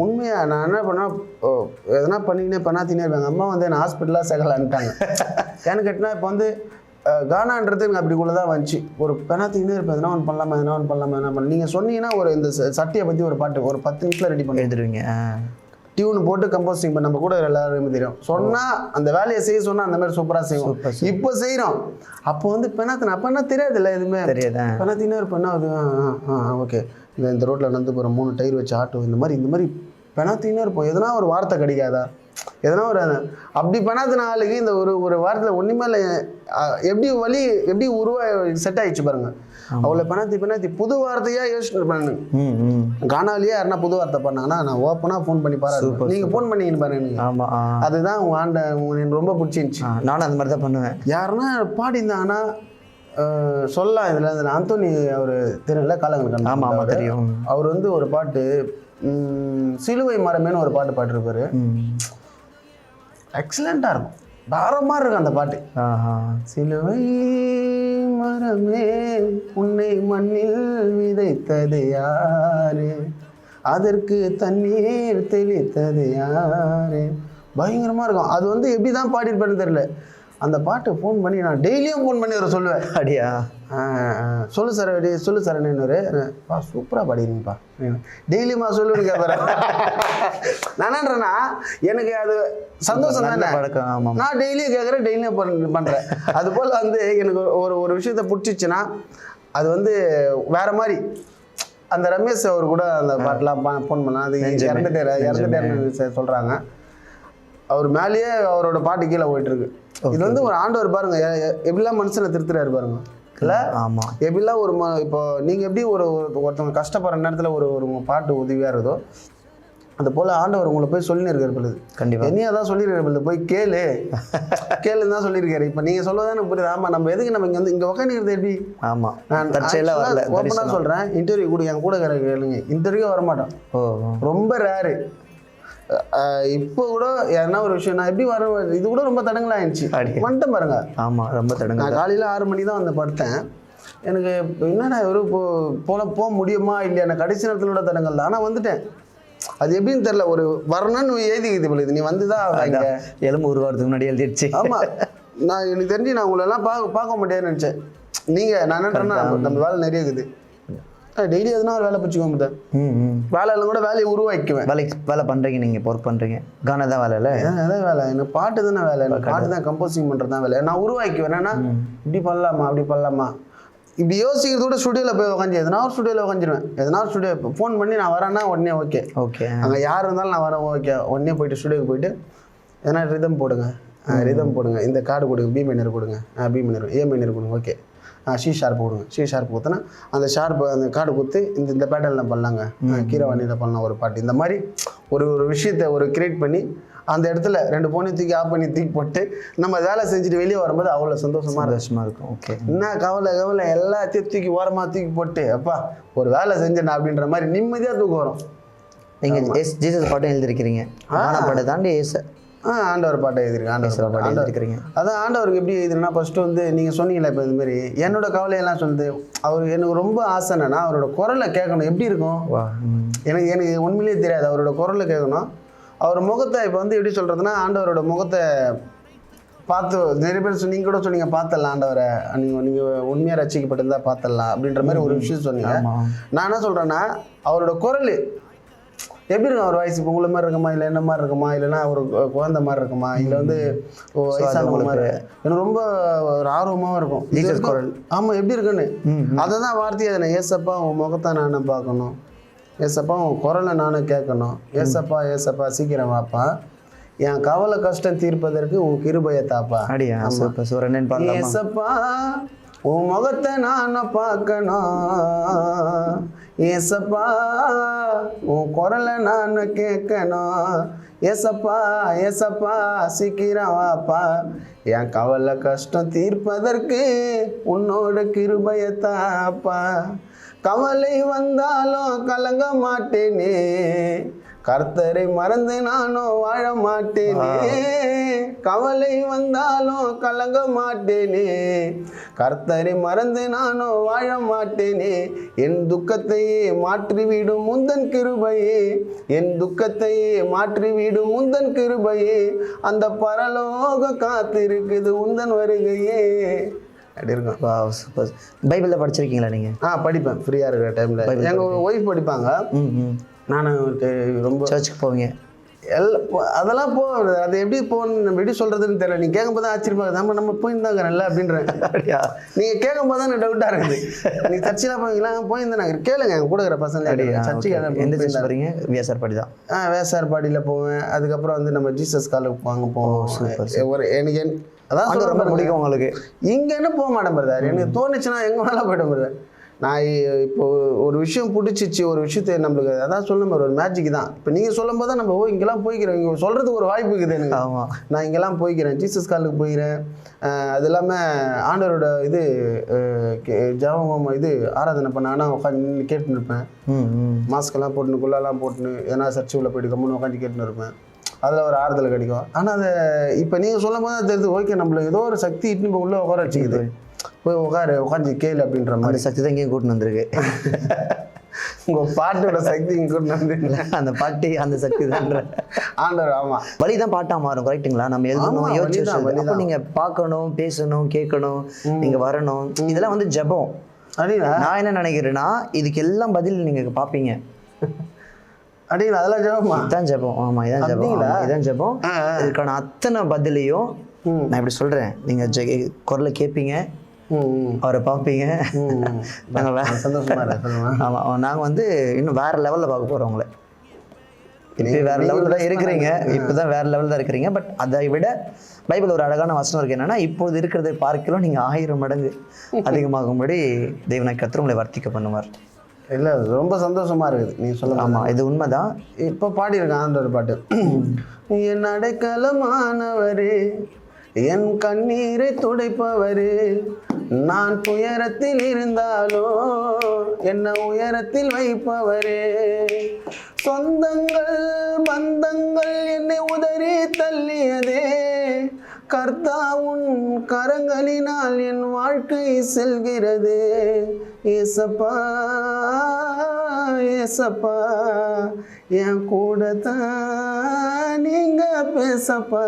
உண்மையா நான் என்ன பண்ணேன், எதனா பண்ணாத்தினே இருப்பாங்க. அம்மா வந்து என்ன ஹாஸ்பிட்டலாக சேகலான்ட்டாங்க. ஏன்னு கேட்டினா இப்போ வந்து கானான்றது எனக்கு அப்படிக்குள்ளே தான் வந்துச்சு. ஒரு பெனாத்தினே இருப்பேன், எதனா ஒன்று பண்ணலாமா என்ன பண்ண. நீங்கள் சொன்னீங்கன்னா ஒரு இந்த சட்டையை பற்றி ஒரு பாட்டு ஒரு 10 நிமிஷத்தில் ரெடி பண்ணி எழுதிருவீங்க. டியூன் போட்டு கம்போசிங் பண்ண நம்ம கூட எல்லாருமே தெரியும். சொன்னால் அந்த வேலையை செய்ய சொன்னால் அந்த மாதிரி சூப்பராக செய்வோம். இப்போ செய்கிறோம். அப்போ வந்து பெனாத்தின அப்போ என்ன தெரியாது இல்லை, எதுவுமே தெரியாது. பெனாத்தினே இருப்பேன்னா அது ஓகே இந்த ரோட்டில் நடந்து போகிற 3 டயர் வச்சு ஆட்டோ இந்த மாதிரி பெனாத்தினே இருப்போம். எதனா ஒரு வார்த்தை கிடைக்காதா, எதனா ஒரு அப்படி பெனாத்தின ஆளுக்கு இந்த ஒரு வாரத்தில் ஒன்றுமே இல்லை. எப்படி செட் ஆயிடுச்சு பாருங்க. அவ்வளோ பெனாத்தி புது வார்த்தையாக யோசிச்சு பண்ணு. கானாலேயே யாருன்னா புது வார்த்தை பண்ணாங்கன்னா நான் ஓப்பனாக ஃபோன் பண்ணி பாரு. நீங்கள் ஃபோன் பண்ணீங்கன்னு பாருங்க. ஆமாம், அதுதான் உங்கள் எனக்கு ரொம்ப பிடிச்சிருந்துச்சி. நானும் அந்த மாதிரி தான் பண்ணுவேன். யாருன்னா பாடியிருந்தாங்கன்னா சொல்லலாம். இதில் ஆந்தோனி அவர் தெரியல, காலங்களுக்கு. ஆமாம் தெரியும். அவர் வந்து ஒரு பாட்டு சிலுவை மரமேன்னு ஒரு பாட்டு பாடிருப்பாரு. எக்ஸலண்ட்டாக இருக்கும், தாரமாக இருக்கும் அந்த பாட்டு. சிலுவை மரமே உன்னை மண்ணில் விதைத்தது யாரு, அதற்கு தண்ணீர் தெளித்தது யாரு. பயங்கரமாக இருக்கும். அது வந்து எப்படி தான் பாடிருப்பேன்னு தெரியல. அந்த பாட்டு ஃபோன் பண்ணி நான் டெய்லியும் ஃபோன் பண்ணி வர சொல்லுவேன். அப்படியா? சொல்லு சார் என்னப்பா சூப்பராக பாடிருங்கப்பா, டெய்லியுமா சொல்லுன்னு கேட்பறேன். நான் என்னன்றேன்னா எனக்கு அது சந்தோஷம் தானே. நான் டெய்லியும் கேட்குறேன், டெய்லியும் பண்ணுறேன். அது போல் வந்து எனக்கு ஒரு விஷயத்த பிடிச்சிச்சுன்னா அது வந்து வேற மாதிரி. அந்த ரமேஷ் அவர் கூட அந்த பாட்டெலாம் ஃபோன் பண்ணால் அது இறந்துட்டேன்னு சொல்கிறாங்க. அவர் மேலேயே அவரோட பாட்டு கீழே போயிட்டுருக்கு. இது வந்து ஒரு ஆண்டவர் பாருங்க எப்படிலாம் மனுஷனை திருத்துறாரு பாருங்க. இல்லை ஆமாம், எப்படிலாம் இப்போ நீங்கள் எப்படி ஒருத்தவங்க கஷ்டப்படுற நேரத்தில் ஒரு பாட்டு உதவியாக இருக்குதோ, அது போல் ஆண்டவர் உங்களை போய் சொல்லின்னு இருக்காரு பொழுது. கண்டிப்பாக என்னையும் அதான் சொல்லியிருக்காரு பொழுது, போய் கேளுன்னு தான் சொல்லியிருக்காரு. இப்போ நீங்கள் சொல்லுவதான் எனக்கு புரியுது. ஆமாம், நம்ம எதுக்கு நம்ம இங்கே வந்து இங்கே உட்காந்துக்கிறது எப்படி? ஆமாம், நான் ஓப்பனாக சொல்கிறேன், இன்டர்வியூ கூட என் கூட கேளுங்க, இன்டர்வியூ வரமாட்டோம். ரொம்ப ரேரு. இப்போ கூட யாருன்னா ஒரு விஷயம் நான் எப்படி வர, இது கூட ரொம்ப தடங்களாக ஆயிடுச்சு. வந்துட்டேன் பாருங்க. ஆமாம், ரொம்ப தடங்க. நான் காலையில் 6 மணி தான் வந்து படுத்தேன். எனக்கு என்னடா ஒரு போக முடியுமா இல்லையா, நான் கடைசி நேரத்தில் கூட தடங்கல் தான். ஆனால் வந்துட்டேன். அது எப்படின்னு தெரியல, ஒரு வரணும்னு எழுதிக்குது போல. நீ வந்து தான் எலும்பு உருவாகிறதுக்கு முன்னாடி எழுதிடுச்சு. ஆமாம், நான் எனக்கு தெரிஞ்சு நான் உங்களெல்லாம் பார்க்க முடியாதுன்னு நினச்சேன். நீங்கள் நான் என்னன்றேன்னா நம்ம வேலை நிறைய இருக்குது. டெய்லி எதுனா ஒரு வேலை பிடிச்சிக்கோ முடியாது. வேலையெல்லாம் கூட வேலையை உருவாக்குவேன். வேலை பண்ணுறீங்க, நீங்கள் ஒர்க் பண்ணுறீங்க, கானா தான் வேலை இல்லை? அதான் வேலை. எனக்கு பாட்டு தானே வேலை. எனக்கு பாட்டு தான் கம்போசிங் பண்ணுறது தான் வேலை. நான் உருவாக்குவேன். என்னன்னா இப்படி பண்ணலாமா அப்படி பண்ணலாமா இப்படி யோசிக்கிறது கூட ஸ்டுடியோவில் போய் உட்காந்து எதனா ஒரு ஸ்டுடியோவில் உட்காந்துருவேன். எதனா ஒரு ஸ்டுடியோ ஃபோன் பண்ணி நான் வரேன்னா உடனே ஓகே. அங்கே யார் இருந்தாலும் நான் வரேன் ஓகே. உடனே போயிட்டு ஸ்டுடியோக்கு போயிட்டு எதனா ரிதம் போடுங்க, இந்த கார்டு கொடுங்க, பி மைனர் கொடுங்க, பி மைனர், ஏ மைனர் கொடுங்க, ஓகே. சி ஷார்ப் கொடுங்க, சி ஷார்ப் கொடுத்தனா அந்த ஷார்ப்பு அந்த கார்டு கொடுத்து இந்த பேட்டர்னில் பண்ணலாங்க, கீரவாணியில் பண்ணலாம் ஒரு பாட்டு. இந்த மாதிரி ஒரு விஷயத்தை கிரியேட் பண்ணி அந்த இடத்துல 2 ஃபோனையும் தூக்கி ஆஃப் பண்ணி தூக்கி போட்டு நம்ம வேலை செஞ்சுட்டு வெளியே வரும்போது அவ்வளோ சந்தோஷமாக இருக்கும். ஓகே, என்ன கவலை எல்லாத்தையும் தூக்கி ஓரமாக தூக்கி போட்டு அப்பா ஒரு வேலை செஞ்சேன் அப்படின்ற மாதிரி நிம்மதியாக தூக்கம் வரும். நீங்கள் ஜீசஸ் பாட்டும் எழுதிருக்கிறீங்க, பாட்டை தாண்டி ஆண்டவர் பாட்டை எழுதிருக்கேன். அதான் ஆண்டவருக்கு எப்படி எழுதுனா, ஃபர்ஸ்ட் வந்து நீங்கள் சொன்னீங்களே இப்போ இந்த மாதிரி என்னோட கவலையெல்லாம் சொல்லுது. அவர் எனக்கு ரொம்ப ஆசை என்னன்னா அவரோட குரலை கேட்கணும். எப்படி இருக்கும் எனக்கு உண்மையிலேயே தெரியாது. அவரோட குரலை கேட்கணும். அவர் முகத்தை இப்போ வந்து எப்படி சொல்கிறதுனா, ஆண்டவரோட முகத்தை பார்த்து நிறைய பேர் நீங்கள் கூட சொன்னீங்க பார்த்தலாம் ஆண்டவரை, நீங்கள் உண்மையாக ரசிக்கப்பட்டிருந்தா பார்த்தலாம் அப்படின்ற மாதிரி ஒரு விஷயம் சொன்னீங்க. நான் என்ன சொல்கிறேன்னா அவரோட குரல் எப்படி இருக்கும், அவர் வாய்ஸ் இப்போ உங்களை மாதிரி இருக்குமா, இல்லை என்ன மாதிரி இருக்குமா, இல்லைன்னா ஒரு குழந்தை மாதிரி இருக்குமா, இல்லை வந்து வயசான மாதிரி, எனக்கு ரொம்ப ஒரு ஆர்வமாகவும் இருக்கும் குரல். ஆமாம், எப்படி இருக்குன்னு அதை தான் வார்த்தையை அதை ஏசப்பா உன் முகத்தை நானே பார்க்கணும், ஏசப்பா உன் குரலை நானும் கேட்கணும், ஏசப்பா ஏசப்பா சீக்கிரம் வாப்பா, என் கவலை கஷ்டம் தீர்ப்பதற்கு உன் கிருபையை தாப்பா, ஏசப்பா உன் முகத்தை நானும் பார்க்கணும், ஏசப்பா உன் குரலை நான் கேட்கணும், ஏசப்பா ஏசப்பா சீக்கிரம் வாப்பா, என் கவலை கஷ்டம் தீர்ப்பதற்கு உன்னோட கிருபையை தாப்பா, கவலை வந்தாலும் கலங்க மாட்டேனே, கர்த்தரை மறந்து நானும் வாழ மாட்டேனே, கவலை வந்தாலும் கலங்க மாட்டேனே, கர்த்தரை மறந்து நானும் வாழ மாட்டேனே, என் துக்கத்தையே மாற்றிவிடும் முந்தன் கிருபையே, என் துக்கத்தையே மாற்றிவிடும் முந்தன் கிருபையே, அந்த பரலோக காத்திருக்குது உந்தன் வருகையே. அப்படி இருக்கும். பைபிளில் படிச்சிருக்கீங்களா நீங்கள்? படிப்பேன் ஃப்ரீயாக இருக்கிற டைமில். எங்கள் ஒய்ஃப் படிப்பாங்க, நான் ரொம்ப சர்ச்சுக்கு போவீங்க அதெல்லாம் அது எப்படி போகணும், நம்ம எப்படி சொல்கிறதுன்னு தெரியல. நீங்கள் கேட்கும் போது தான் ஆச்சரியமாக நம்ம போயிருந்தாங்க நல்லா அப்படின்றேன். நீங்கள் கேட்கும் போது தான் எனக்கு டவுட்டாக இருக்குது. நீங்கள் சர்ச்செலாம் போவீங்களா? போயிருந்தேன் கேளுங்க, எங்கள் கூட இருக்கிற பசங்க சர்ச்சுக்கு. எந்த சர்ச் போகிறீங்க? வேசார் பாடி தான். வேசார் பாடியில் போவேன். அதுக்கப்புறம் வந்து நம்ம ஜீசஸ் காலுக்கு வாங்க போவோம். ஒரு எனக்கு அதான் ரொம்ப பிடிக்கும் உங்களுக்கு. இங்கே என்ன போக மாட்டேன் பிரதர், எனக்கு தோணுச்சுன்னா எங்கே வேணாலும் போய்ட்டு பிரதர். நான் இப்போ ஒரு விஷயம் பிடிச்சிச்சு, ஒரு விஷயத்தை நம்மளுக்கு அதான் சொல்லும் ஒரு மேஜிக் தான். இப்போ நீங்கள் சொல்லும் போது தான் நம்ம இங்கெல்லாம் போய்க்கிறோம், இங்கே சொல்கிறதுக்கு ஒரு வாய்ப்பு இருக்குது எனக்கு. ஆமாம், நான் இங்கெல்லாம் போய்க்கிறேன், ஜீசஸ் காலுக்கு போய்க்கிறேன். அது இல்லாமல் ஆண்டவரோட இது ஜபம் இது ஆராதனை பண்ண ஆனால் உட்காந்து கேட்டுன்னு இருப்பேன். மாஸ்கெல்லாம் போட்டுன்னு குள்ளாலாம் போட்டுன்னு எதனா சர்ச்சு உள்ள போய்ட்டு கம்முன்னு உட்காந்து கேட்டுன்னு இருப்பேன். அதில் ஒரு ஆறுதல் கிடைக்கும். ஆனால் அதை இப்போ நீங்கள் சொல்லும் போது தான் தெரியுது, ஓகே நம்மளுக்கு ஏதோ ஒரு சக்தி இட்டுன்னு இப்போ உள்ளே உட்கார வச்சுக்குது, போய் உட்காந்து கேளு அப்படின்ற மாதிரி. சக்தி தான் இங்கேயும் கூட்டின்னு வந்திருக்கு. உங்கள் பாட்டோட சக்தி இங்கே கூட்டின்னு வந்துருக்கல, அந்த பாட்டி அந்த சக்தி தான் ஆண்டவர். ஆமாம், வழி தான் பாட்டாக மாறும். கரெக்டுங்களா? நம்ம எழுதணும், யோசிச்சு நீங்கள் பார்க்கணும், பேசணும், கேட்கணும், நீங்கள் வரணும், இதெல்லாம் வந்து ஜபம். நான் என்ன நினைக்கிறேன்னா இதுக்கு எல்லாம் பதில் நீங்கள் பார்ப்பீங்க. அப்படிங்களா? அதெல்லாம் ஜபமா? இதான் ஜபம். ஆமாம், இதான் ஜபம். இதான் ஜபம். இதுக்கான அத்தனை பதிலையும் நான் இப்படி சொல்கிறேன், நீங்கள் குரலை கேட்பீங்க, அவரை பார்ப்பீங்க. ஆமாம், நாங்கள் வந்து இன்னும் வேறு லெவலில் பார்க்க போகிறோம் உங்களை. இப்போ வேறு லெவலில் தான் இருக்கிறீங்க, இப்போ தான் வேறு லெவலில் தான் இருக்கிறீங்க. பட் அதை விட பைபிள் ஒரு அழகான வசனம் இருக்குது, என்னென்னா இப்போது இருக்கிறதை பார்க்கலாம் நீங்கள் 1000 மடங்கு அதிகமாகும்படி தேவனாய் கர்த்தர் உங்களை வர்த்திக்க பண்ணுவார். இல்லை ரொம்ப சந்தோஷமா இருக்குது நீ சொல்ல. ஆமாம், இது உண்மைதான். இப்போ பாடியிருக்கான் ஆண்டவர் பாட்டு. என் அடைக்கலமானவரே, என் கண்ணீரை துடைப்பவரே, நான் துயரத்தில் இருந்தாலோ என்ன உயரத்தில் வைப்பவரே, சொந்தங்கள் பந்தங்கள் என்னை உதறி தள்ளியதே, கர்த்தா உன் கரங்களினால் என் வாழ்க்கை செல்கிறது. ஏசப்பா ஏசப்பா என் கூட தான் நீங்க பேசப்பா.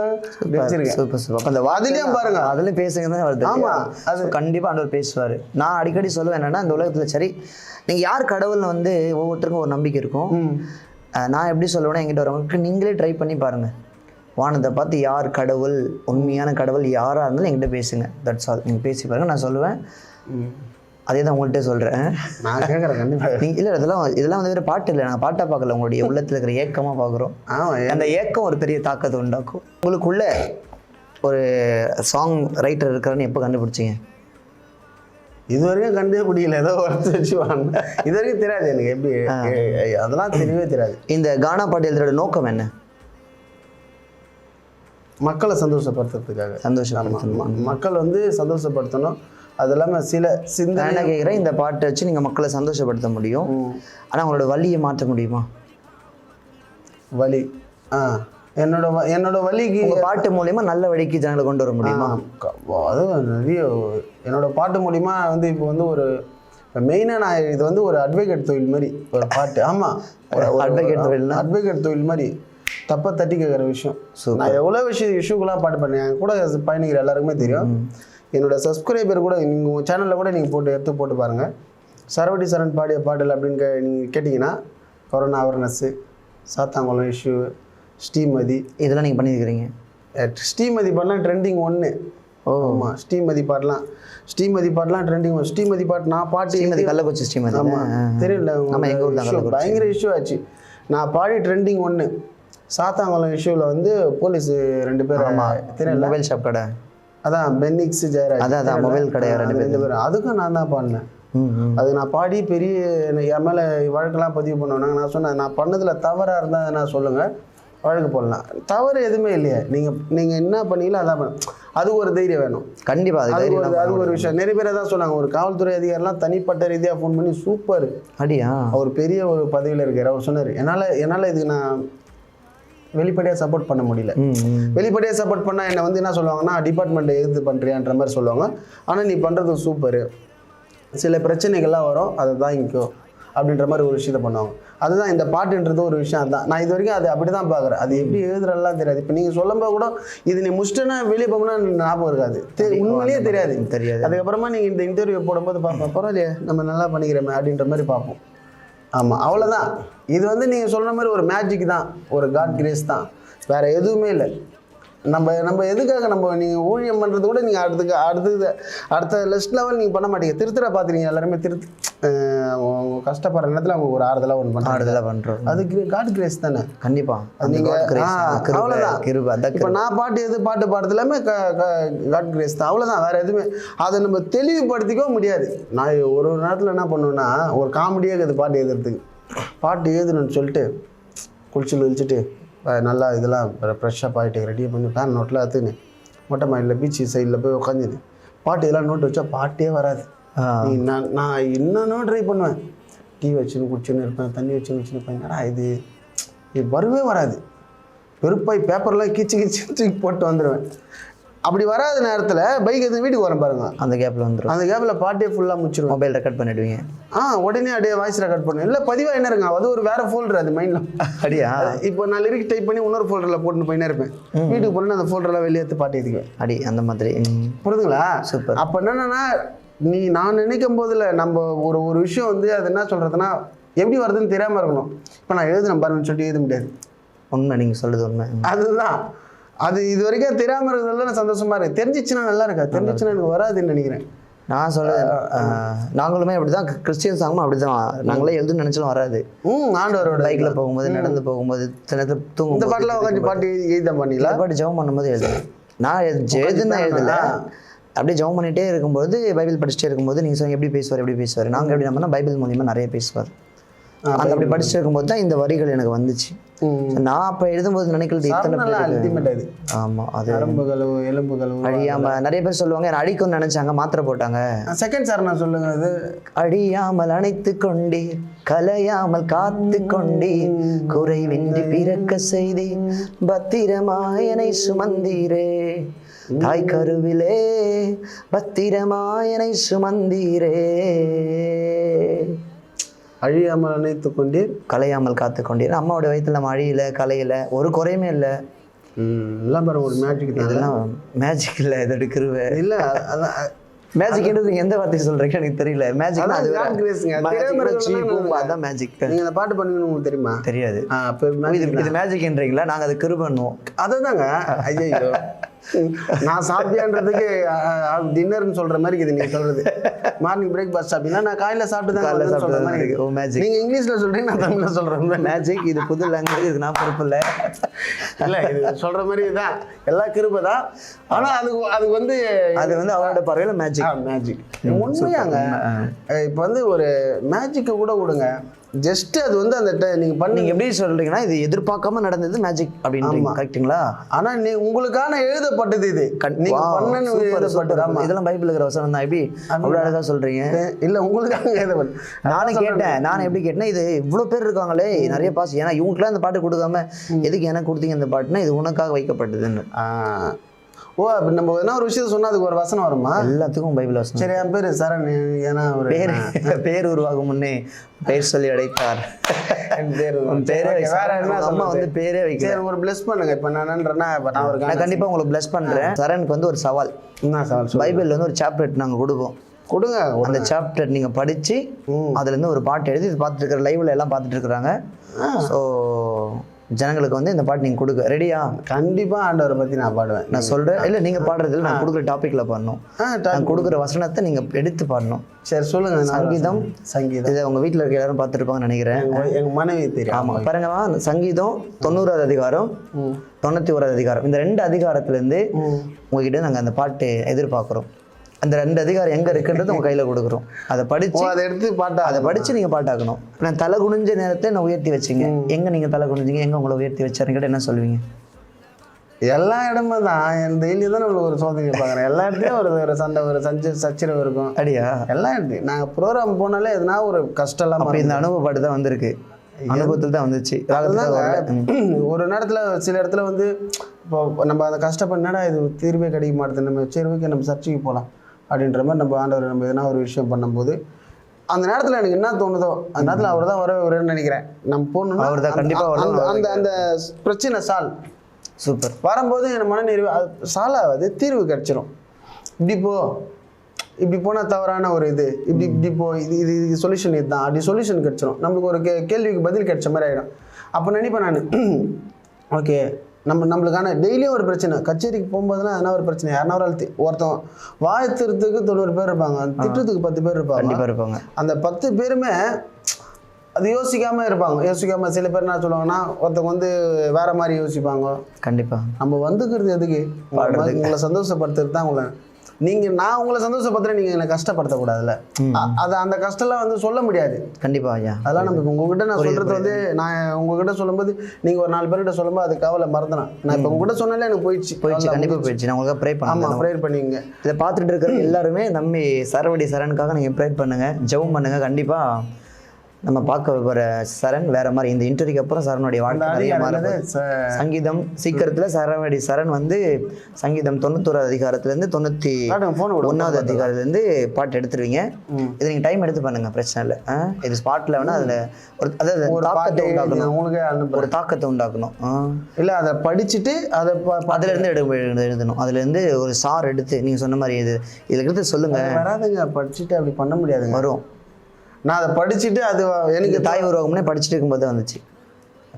Super super. அந்த அதுலயும் பாருங்க, அதுலயும் பேசுங்க தான் வருது. ஆமா, அது கண்டிப்பா ஆண்டவர் பேசுவாரு. நான் அடிக்கடி சொல்லுவேன் என்னன்னா, இந்த உலகத்துல சரி நீங்க யார் கடவுள்னு வந்து ஒவ்வொருத்தருக்கும் ஒரு நம்பிக்கை இருக்கும். நான் எப்படி சொல்லுவேன்னா, என்கிட்ட வரவங்களுக்கு நீங்களே ட்ரை பண்ணி பாருங்க. வானத்தை பார்த்து யார் கடவுள், உண்மையான கடவுள் யாராக இருந்தாலும் என்கிட்ட பேசுங்க. That's all. நீங்கள் பேசி பாருங்க, நான் சொல்லுவேன். அதே தான் உங்கள்கிட்ட சொல்கிறேன். நான் கேட்குறேன் கண்டிப்பாக. நீங்கள் இல்லை, இதெல்லாம் வந்து வேறு பாட்டு இல்லை, நாங்கள் பாட்டாக பார்க்கல, உங்களுடைய உள்ளத்தில் இருக்கிற ஏக்கமாக பார்க்குறோம். அந்த ஏக்கம் ஒரு பெரிய தாக்கத்தை உண்டாக்கும். உங்களுக்குள்ள ஒரு சாங் ரைட்டர் இருக்கிறன்னு எப்போ கண்டுபிடிச்சிங்க? இது வரைக்கும் கண்டே பிடிக்கல, ஏதோ ஒருத்தர் வச்சுவாங்க. இது வரைக்கும் தெரியாது எனக்கு எப்படி, அதெல்லாம் தெரியவே தெரியாது. இந்த கானா பாட்டு எழுதுற நோக்கம் என்ன? மக்களை சந்தோஷப்படுத்துறதுக்காக. சந்தோஷப்படுத்தணும், மக்கள் வந்து சந்தோஷப்படுத்தணும். அது இல்லாமல் சில சிந்தனை கேட்குறேன். இந்த பாட்டை வச்சு நீங்கள் மக்களை சந்தோஷப்படுத்த முடியும், ஆனால் அவங்களோட வலியை மாற்ற முடியுமா? வலி என்னோட வலிக்கு பாட்டு மூலியமா நல்ல வழிக்கு ஜனங்களை கொண்டு வர முடியுமா? அது நிறைய என்னோட பாட்டு மூலிமா வந்து இப்போ வந்து ஒரு மெயினாக நான் இது வந்து ஒரு அட்வொகேட் தொழில் மாதிரி ஒரு பாட்டு. ஆமாம், அட்வொகேட் தொழில் மாதிரி தப்பை தட்டி கேட்குற விஷயம். நான் எவ்வளோ இஷ்யூக்கெல்லாம் பாட்டு பண்ணேன். என் கூட பயணிக்கிற எல்லாருக்குமே தெரியும். என்னோட சப்ஸ்கிரைபர் கூட நீங்கள் உங்கள் சேனலில் கூட நீங்கள் எடுத்து போட்டு பாருங்கள். சரவடி சரண் பாடிய பாடல் அப்படின்னு நீங்கள் கேட்டிங்கன்னா, corona awareness, Sathankulam issue, Srimathi, இதெல்லாம் நீங்கள் பண்ணியிருக்கிறீங்க. ஸ்ரீமதி பாடலாம் ட்ரெண்டிங் 1. ஆமாம், ஸ்ரீமதி பாடலாம் ட்ரெண்டிங் 1. ஸ்ரீமதி பாட்டு நான் பாட்டு கள்ளக்குறிச்சி ஸ்ரீமதி. ஆமாம், தெரியல, பயங்கர இஷ்யூ ஆச்சு. நான் பாடி ட்ரெண்டிங் 1. சாத்தாங்குளம் இஷ்யூவில் வந்து போலீஸ் 2 பேர், தெரியல, மொபைல் ஷாப் கடை, அதான் பென்னிக்ஸ் ஜெயராஜ், அதான் மொபைல் கடை 2 பேர். அதுக்கும் நான் தான் பாடினேன். அது நான் பாடி பெரிய என் மேலே வழக்கெல்லாம் பதிவு பண்ணுவேன். நான் சொன்னேன், நான் பண்ணதில் தவறாக இருந்தால் நான் சொல்லுங்கள், வழக்கு போடலாம். தவறு எதுவுமே இல்லையே, நீங்கள் என்ன பண்ணீங்களோ அதான் பண்ண. அது ஒரு தைரியம் வேணும் கண்டிப்பாக. அது ஒரு விஷயம். நிறைய பேர் தான் சொன்னாங்க, ஒரு காவல்துறை அதிகாரிலாம் தனிப்பட்ட ரீதியாக ஃபோன் பண்ணி சூப்பர் அடியா, அவர் பெரிய ஒரு பதவியில் இருக்கார், அவர் சொன்னார், என்னால் இதுக்கு நான் வெளிப்படையாக சப்போர்ட் பண்ண முடியல. வெளிப்படையாக சப்போர்ட் பண்ணால் என்னை வந்து என்ன சொல்லுவாங்கன்னா, டிபார்ட்மெண்ட்டை எதிர்த்து பண்ணுறியான்ற மாதிரி சொல்லுவாங்க. ஆனால் நீ பண்ணுறது சூப்பரு, சில பிரச்சனைகள்லாம் வரும், அதை தாங்கிக்கோ அப்படின்ற மாதிரி ஒரு விஷயத்தை பண்ணுவாங்க. அதுதான் இந்த பாட்டுன்றது ஒரு விஷயம். அதுதான் நான் இது வரைக்கும் அது அப்படி தான் பார்க்குறேன். அது எப்படி எழுதுறதுலாம் தெரியாது. இப்போ நீங்கள் சொல்லும்போது கூட இது நீ முடிச்சிட்டேன்னா வெளியே போகணும்னா ஞாபகம் இருக்காது, உண்மையிலேயே தெரியாது. அதுக்கப்புறமா நீங்கள் இந்த இன்டர்வியூ போடும்போது பார்ப்போம், பரவாயில்லையே நம்ம நல்லா பண்ணிக்கிறோமே அப்படின்ற மாதிரி பார்ப்போம். ஆமாம், அவ்வளோதான். இது வந்து நீங்கள் சொல்கிற மாதிரி ஒரு மேஜிக் தான், ஒரு காட் கிரேஸ் தான், வேறு எதுவுமே இல்லை. நம்ம எதுக்காக நீங்கள் ஊழியம் பண்ணுறது கூட நீங்கள் அடுத்த லெஸ்ட் லெவல் நீங்கள் பண்ண மாட்டீங்க. திருத்தர பார்த்துருங்க, எல்லாருமே அவங்க கஷ்டப்படுற நேரத்தில் அவங்க ஒரு ஆறுதலாக பண்ணுறோம். அது காட் கிரேஸ் தானே. கண்டிப்பாக நீங்கள் அவ்வளோதான். இப்போ நான் பாட்டு பாடுறது எல்லாமே காட் கிரேஸ் தான், அவ்வளோதான், வேறு எதுவுமே. அதை நம்ம தெளிவுபடுத்திக்கவும் முடியாது. நான் ஒரு நேரத்தில் என்ன பண்ணுவேன்னா, ஒரு காமெடியாக இருக்குது பாட்டு எழுதுறதுக்கு. பாட்டு எழுதுணுன்னு சொல்லிட்டு குளிச்சுட்டு நல்லா இதெல்லாம் ஃப்ரெஷ்ஷாக ஆகிட்டு ரெடி பண்ணி ஃபேன் நோட்டில் எடுத்துன்னு மொட்டை மாடியில் பீச் சைடில் போய் உட்காந்துன்னு பாட்டு இதெல்லாம் நோட்டு வச்சா பாட்டே வராது. நான் என்னென்னோ ட்ரை பண்ணுவேன், டீ வச்சுன்னு குடிச்சுன்னு இருப்பேன், தண்ணி வச்சுன்னு இருப்பேன், ஏன்னா இது வரவே வராது. வெறுப்பாய் பேப்பர்லாம் கீச்சு போட்டு வந்துடுவேன். அப்படி வராத நேரத்தில் பைக் எதுவும் வீட்டுக்கு வரேன் பாருங்க, அந்த கேப்பில் பாட்டே ஃபுல்லாக முடிச்சிடும். மொபைல் ரெக்கார்ட் பண்ணிவிடுவீங்க. உடனே அப்படியே வாய்ஸ் ரெக்கார்ட் பண்ணுவேன். இல்லை பதிவாக என்ன இருங்க, அது ஒரு வேறு ஃபோல்டர், அது மைண்டில் அப்படியா. இப்போ நான் லிரிக் டைப் பண்ணி இன்னொரு ஃபோல்டரில் போட்டுன்னு போயினே இருப்பேன். வீட்டுக்கு போனால் அந்த ஃபோல்டரெலாம் வெளியே எடுத்து பாட்டு எழுதிக்குவேன். அந்த மாதிரி புரியுதுங்களா? சூப்பர். அப்போ என்னென்னா, நான் நினைக்கும் போதில் நம்ம ஒரு விஷயம் வந்து அது என்ன சொல்கிறதுனா எப்படி வருதுன்னு தெரியாமல் இருக்கணும். இப்போ நான் எழுதுனேன் பாருன்னு சொல்லிட்டு எழுத முடியாது. உண்மை, நீங்கள் சொல்கிறது உண்மை. அதுதான், அது இது வரைக்கும் தெரியாமல் இருக்கிறதுல சந்தோஷமா இருக்கு. தெரிஞ்சிச்சுன்னா நல்லா இருக்கா, தெரிஞ்சிச்சுன்னா எனக்கு வராதுன்னு நினைக்கிறேன். நான் சொல்லுவேன், நாங்களுமே அப்படிதான், கிறிஸ்டியன் சாங்கும் அப்படிதான். நாங்களே எழுதுன்னு நினைச்சாலும் வராது. ஆண்டவரோட பைக்கில் போகும்போது, நடந்து போகும்போது, சில நேரத்தில் தூங்கும். இந்த பாட்டில் உட்காந்து பாட்டு எழுத பண்ணிங்களா? பாட்டு ஜெபம் பண்ணும்போது எழுதுனேன். நான் எழுதுனா எழுதல, அப்படியே ஜெபம் பண்ணிகிட்டே இருக்கும்போது பைபிள் படிச்சுட்டே இருக்கும்போது நீங்கள் சொன்னீங்க எப்படி பேசுவார் நாங்கள் எப்படி நம்மனா பைபிள் மூலியமாக நிறைய பேசுவார். அந்த அப்படி படிச்சுட்டு இருக்கும்போது தான் இந்த வரிகள் எனக்கு வந்துச்சு. நான் அப்போ எழுதும்போது நினைக்கிறது இத்தனை ஆமாம் அது நரம்புகளோ எலும்புகளோ அழியாம நிறைய பேர் சொல்லுவாங்க அடிக்கும்னு நினைச்சாங்க மாத்திரை போட்டாங்க. செகண்ட் சார் நான் சொல்லுங்க அது அழியாமல் அணைத்து கொண்டீர் கலையாமல் காத்து கொண்டீர் குறைவின்றி பிறக்க செய்தீர் பத்திரமாயனை சுமந்தீரே தாய் கருவிலே பத்திரமாயனை சுமந்தீரே அழியாமல் அணைத்து கொண்டீர் கலையாமல் காத்து கொண்டீர். அம்மாவோட வயிற்றுல நம்ம அழியல கலையில ஒரு குறையுமே இல்லை. எல்லாம் பாரு ஒரு மேஜிக். இதெல்லாம் மேஜிக் இல்லை, இது எடுக்கிறவே இல்லை. அதான் மேஜிக்ன்றது நீங்க எந்த வார்த்தை சொல்றீங்க எனக்கு தெரியல. மேஜிக் அதான் மேஜிக். நீங்க அந்த பாட்டு பண்ணுவீங்கன்னு உங்களுக்கு தெரியுமா? தெரியாது. இது மேஜிக்ன்றீங்களா? நாங்க அதை கிரு பண்ணுவோம். அதுதாங்க. ஐயோ நான் சாப்பிட்டியான்றதுக்கு டின்னர்னு சொல்ற மாதிரி இது நீங்க சொல்றது. மார்னிங் பிரேக்ஃபாஸ்ட் சாப்பிட்டீங்கன்னா நான் காலையில சாப்பிட்டு தான் சொல்ற மாதிரி இருக்கு. ஓ மேஜிக். நீங்க இங்கிலீஷ்ல சொல்றீங்க, நான் தமிழ்ல சொல்றேன். மேஜிக் இது புது லாங்குவேஜ், இது நான் பொறுப்பு இல்லை. இல்லை இது சொல்ற மாதிரி தான் எல்லாம் கிருபை தான். ஆனா அது வந்து அவரோட பார்வையில மேஜிக். மேஜிக் உண்மையாங்க. இப்போ வந்து ஒரு மேஜிக்கை கூட விடுங்க, ஜஸ்ட் அது வந்து அந்த நீங்க எப்படி சொல்றீங்கன்னா இது எதிர்பார்க்காம நடந்தது மேஜிக் அப்படின்னு கரெக்ட்டுங்களா? ஆனா உங்களுக்கான எழுதப்பட்டது இது. நீங்க பண்ணனு எழுதப்பட்டது. இதெல்லாம் பைபிள்ல இருக்கிற வசனம் தான். எப்படி அவ்வளவு அழகா சொல்றீங்க? இல்ல உங்களுக்காக எழுதப்பட்டது. நான் எப்படி கேட்டேன், இது இவ்வளவு பேர் இருக்காங்களே நிறைய பாஸ், ஏன்னா இவங்களுக்குலாம் இந்த பாட்டு கொடுக்காம எதுக்கு எனக்கு கொடுத்தீங்க இந்த பாட்டுன்னா இது உனக்காக வைக்கப்பட்டதுன்னு. ஓ அப்படி நம்ம என்ன ஒரு விஷயத்த சொன்னா அதுக்கு ஒரு வசனம் வருமா? எல்லாத்துக்கும் பைபிள் வசனம். சரி என் பேரு சரண், ஏன்னா ஒரு பேர் உருவாகும் முன்னே பெயர் சொல்லி அழைத்தார். என் பேரு வேற என்ன, அம்மா வந்து பேரே வைக்க. ஒரு பிளஸ் பண்ணுங்க. இப்ப நான் என்னன்றேன்னா நான் கண்டிப்பா உங்களுக்கு பிளஸ் பண்றேன். சரணுக்கு வந்து ஒரு சவால். என்ன சவால்? பைபிள்ல வந்து ஒரு சாப்டர் நாங்க கொடுங்க. அந்த சாப்டர் நீங்க படிச்சு அதுல இருந்து ஒரு பாட்டு எழுதி இது பார்த்துட்டு இருக்கிற லைவ்ல எல்லாம் பார்த்துட்டு இருக்கிறாங்க. ஸோ ஜனங்களுக்கு வந்து இந்த பாட்டு நீங்க கொடுக்க ரெடியா? கண்டிப்பா ஆண்டவரை பத்தி நான் பாடுவேன். நான் சொல்றேன். இல்ல நீங்க பாடுறதுல நான் கொடுக்குற டாபிக்ல பாடணும். நான் கொடுக்குற வசனத்தை நீங்க எடுத்து பாடணும். சரி சொல்லுங்க. சங்கீதம் இதை உங்க வீட்டுல இருக்க எல்லாரும் பார்த்துருப்பாங்கன்னு நினைக்கிறேன். எங்க மனைவி தெரியும். ஆமா பாருங்கம்மா, சங்கீதம் 90வது அதிகாரம் 91வது அதிகாரம், இந்த 2 அதிகாரத்துல இருந்து உங்ககிட்ட நாங்க அந்த பாட்டு எதிர்பார்க்கிறோம். அந்த 2 அதிகாரம் எங்க இருக்குன்றது உங்க கையில கொடுக்குறோம். அதை படிச்சு அதை எடுத்து அதை படிச்சு நீங்க பாட்டாக்கணும். நான் தலை குனிஞ்ச நேரத்தை நான் உயர்த்தி வச்சிங்க. எங்க நீங்க தலை குனிஞ்சிங்க, எங்க உங்களை உயர்த்தி வச்சாருன்னு என்ன சொல்லுவீங்க? எல்லா இடமும் தான். என் டெய்லி தான் நம்மளுக்கு ஒரு சோதனை பார்க்குறேன். எல்லா இடத்துலையும் ஒரு சண்டை, ஒரு சச்சரவு இருக்கும். அப்படியா? எல்லா இடத்துலையும் நாங்கள் ப்ரோக்ராம் போனாலே எதுனா ஒரு கஷ்டம்லாம். அப்போ இந்த அனுபவப்பாட்டு தான் வந்திருக்கு, அனுபவத்தில் தான் வந்துச்சு. ஒரு நேரத்தில் சில இடத்துல வந்து இப்போ நம்ம அதை கஷ்டப்படனா இது தீர்வே கிடைக்க மாட்டேது, நம்ம சரி நம்ம சர்ச்சைக்கு போகலாம் அப்படின்ற மாதிரி நம்ம ஆண்டவர் நம்ம எதனா ஒரு விஷயம் பண்ணும்போது அந்த நேரத்தில் எனக்கு என்ன தோணுதோ அந்த நேரத்தில் அவர் தான் வரன்னு நினைக்கிறேன். நம்ம போகணுன்னா அவர் தான் கண்டிப்பாக அந்த பிரச்சனை சால்வ் சூப்பர் வரும்போது என் மனநிறைவு சால்வ் ஆகாது, தீர்வு கிடச்சிரும். இப்படி போனால் தவறான ஒரு இது இப்படி போ, இது சொல்யூஷன் இதுதான், அப்படி சொல்யூஷன் கிடச்சிரும். நம்மளுக்கு ஒரு கேள்விக்கு பதில் கிடைச்ச மாதிரி ஆகிடும். அப்போ நினைப்பேன் நான், ஓகே நம்மளுக்கான டெய்லியும் ஒரு பிரச்சனை. கச்சேரிக்கு போகும்போதுனா எதனா ஒரு பிரச்சனை, யாருனா ஒருத்தன் வாழ்த்துறதுக்கு 90 பேர் இருப்பாங்க, திட்டத்துக்கு 10 பேர் இருப்பாங்க. அந்த 10 பேருமே அது யோசிக்காம இருப்பாங்க. சில பேர் என்ன சொல்லுவாங்கன்னா, ஒருத்தவங்க வந்து வேற மாதிரி யோசிப்பாங்க. கண்டிப்பா நம்ம வந்துக்கிறது எதுக்கு? உங்களை சந்தோஷப்படுத்துறது தான். நான் உங்களை சந்தோஷப்படுத்துறேன், நீங்க என்னை கஷ்டப்படுத்தக்கூடாதுல்ல. அது அந்த கஷ்டம்லாம் வந்து சொல்ல முடியாது. கண்டிப்பா ஐயா. அதெல்லாம் நமக்கு உங்ககிட்ட நான் சொல்றது வந்து, நான் உங்ககிட்ட சொல்லும்போது நீங்க ஒரு 4 பேர்கிட்ட சொல்லும்போது அது கவலை மறந்துனேன். நான் இப்போ உங்ககிட்ட சொன்னாலே எனக்கு போயிடுச்சு. கண்டிப்பா போயிடுச்சு. நான் உங்களுக்கு ப்ரே பண்ணுங்க. ப்ரே பண்ணிங்க. இதை பார்த்துட்டு இருக்கிற எல்லாருமே நம்பி சரவடி சரணுக்காக நீங்க ப்ரே பண்ணுங்க, ஜெபம் பண்ணுங்க. கண்டிப்பா நம்ம பார்க்க போகிற சரண் வேற மாதிரி. இந்த இன்டர்வியூக்கு அப்புறம் சரணுடைய வாழ்க்கை சங்கீதம் சீக்கிரத்தில் சரவடி சரண் வந்து சங்கீதம் 91வது அதிகாரத்துலேருந்து 91வது அதிகாரத்துலேருந்து பாட்டு எடுத்துருவீங்க. இது நீங்கள் டைம் எடுத்து பண்ணுங்க, பிரச்சனை இல்லை. இது ஸ்பாட்டில் வேணால் அதில் ஒரு தாக்கத்தை உண்டாக்கணும், உங்களுக்கு ஒரு தாக்கத்தை உண்டாக்கணும். இல்லை அதை படிச்சுட்டு அதுலேருந்து எழுதணும். அதுலேருந்து ஒரு சார் எடுத்து நீங்கள் சொன்ன மாதிரி இதில் எடுத்து சொல்லுங்கள். வராதுங்க, படிச்சுட்டு அப்படி பண்ண முடியாதுங்க. வரும். நான் அதை படிச்சுட்டு அது எனக்கு தாய் உருவாகம்னே படிச்சுட்டு இருக்கும்போது வந்துச்சு.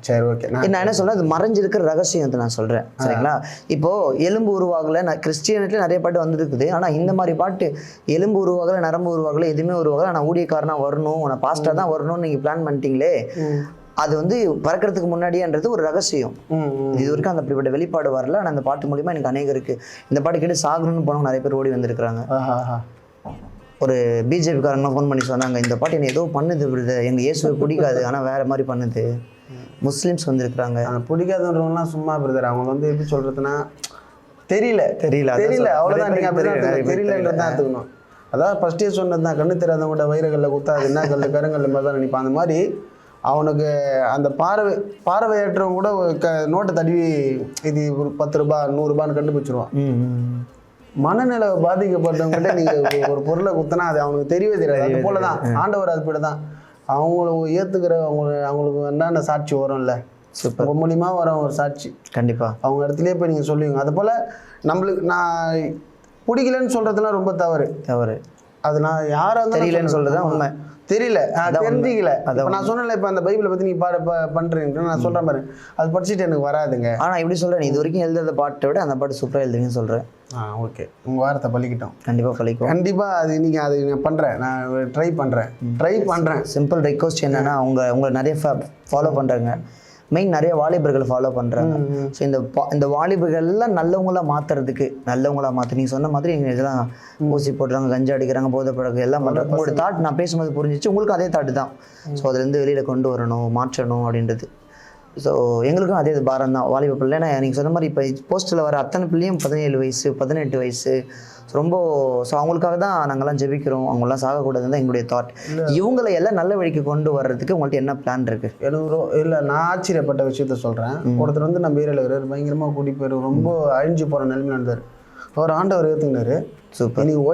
சரி ஓகே. நான் என்ன சொல்றேன், அது மறைஞ்சிருக்கிற ரகசியத்தை நான் சொல்றேன், சரிங்களா? இப்போ எலும்பு உருவாகல, நான் கிறிஸ்டியனிட்டில நிறைய பாட்டு வந்துருக்குது. ஆனா இந்த மாதிரி பாட்டு எலும்பு உருவாகல, நரம்பு உருவாகல, எதுவுமே உருவாகல, நான் ஊழியக்காரனா வரணும், நான் பாஸ்டர் தான் வரணும்னு நீங்க பிளான் பண்ணிட்டீங்களே, அது வந்து பறக்கிறதுக்கு முன்னாடியன்றது ஒரு ரகசியம். இது வரைக்கும் அந்த அப்படிப்பட்ட வெளிப்பாடு வரல. ஆனால் அந்த பாட்டு மூலிமா எனக்கு அநேகருக்கு இந்த பாட்டு கேட்டு சாகணும்னு போனவங்க நிறைய பேர் ஓடி வந்திருக்கிறாங்க. ஒரு பிஜேபிக்காரங்களாம் ஃபோன் பண்ணி சொன்னாங்க, இந்த பாட்டு என்ன ஏதோ பண்ணுது விடுது, எங்கள் இயேசுவை பிடிக்காது ஆனால் வேறு மாதிரி பண்ணுது. முஸ்லீம்ஸ் வந்திருக்கிறாங்க. பிடிக்காதவங்கலாம் சும்மா பிரதர், அவங்க வந்து எப்படி சொல்கிறதுனா தெரியல அவ்வளோதான். நீங்கள் தெரியலன்றது தான் எடுத்துக்கணும். அதாவது ஃபஸ்ட்டே சொன்னது தான், கண்ணு தெரியாதவங்கள்ட்ட வைரங்களில் குத்தாது என்ன கல் கருங்கல் மாதிரி தான் நினைப்பான். அந்த மாதிரி அவனுக்கு அந்த பார்வையற்றவங்க கூட நோட்டை தடவி இது ஒரு 10 ரூபா 100 ரூபான்னு கண்டுபிடிச்சிருவான். மனநிலை பாதிக்கப்பட்டவங்ககிட்ட நீங்கள் ஒரு பொருளை குத்தினா அது அவனுக்கு தெரியவே தெரியாது. அது போல தான் ஆண்டவர் அது போல தான் அவங்கள ஏற்றுக்கிற அவங்களுக்கு என்னென்ன சாட்சி வரும்ல, உங்க மூலியமா வரும் ஒரு சாட்சி. கண்டிப்பாக அவங்க இடத்துலயே போய் நீங்கள் சொல்லுவீங்க. அது போல் நம்மளுக்கு நான் பிடிக்கலன்னு சொல்கிறதுலாம் ரொம்ப தவறு. அது நான் யாராக தெரியலன்னு சொல்கிறது தான் உண்மை. தெரியல, தெரிஞ்சிக்கல. இப்போ நான் சொன்னேன்ல, இப்போ அந்த பைபிளை பற்றி நீங்கள் பண்ணுறீங்க நான் சொல்கிறேன் பாரு, அது படிச்சுட்டு எனக்கு வராதுங்க. ஆனால் எப்படி சொல்கிறேன், இது வரைக்கும் எழுதுறத பாட்டை விட அந்த பாட்டு சூப்பராக எழுதுவீங்கன்னு சொல்கிறேன். ஓகே, உங்கள் வாரத்தை பழிக்கிட்டோம். கண்டிப்பாக அது நீங்கள் அது நான் பண்ணுறேன், நான் ட்ரை பண்ணுறேன். சிம்பிள் ரெக்வஸ்ட் என்னென்னா, உங்களை நிறைய ஃபாலோ பண்ணுறாங்க, மெயின் நிறைய வாலிபர்கள் ஃபாலோ பண்ணுறாங்க. ஸோ இந்த வாலிபர்கள்லாம் நல்லவங்களாக மாற்றுறதுக்கு, நீங்கள் சொன்ன மாதிரி நீங்கள் இதெல்லாம் ஊசி போடுறாங்க, கஞ்சா அடிக்கிறாங்க, போதை பழக்கம் எல்லாம் பண்ணுறாங்க. உங்களோட தாட் நான் பேசும்போது புரிஞ்சிச்சு, உங்களுக்கு அதே தாட்டு தான். ஸோ அதுலேருந்து வெளியில் கொண்டு வரணும், மாற்றணும் அப்படின்றது. ஸோ எங்களுக்கும் அதே பாரம் தான் வாலிப பிள்ளை. ஏன்னா நீங்கள் சொன்ன மாதிரி இப்போ போஸ்ட்டில் வர அத்தனை பிள்ளையும் 17 வயசு 18 வயசு ரொம்ப. ஸோ அவங்களுக்காக தான் நாங்கள்லாம் ஜெபிக்கிறோம், அவங்களாம் சாகக்கூடாதுன்னு தான் எங்களுடைய தாட். இவங்களை எல்லாம் நல்ல வழிக்கு கொண்டு வர்றதுக்கு உங்கள்கிட்ட என்ன பிளான் இருக்குது? எனக்கு இல்லை, நான் ஆச்சரியப்பட்ட விஷயத்த சொல்கிறேன். ஒருத்தர் வந்து நம்ம ஏரியாவில் இருக்கிறார், பயங்கரமாக கூட்டி போயிரு, ரொம்ப அழிஞ்சு போகிற நிலைமை நடந்தார். அவர் ஆண்டவர் ஏற்றுக்கினாரு. சூப்பர். நீங்கள்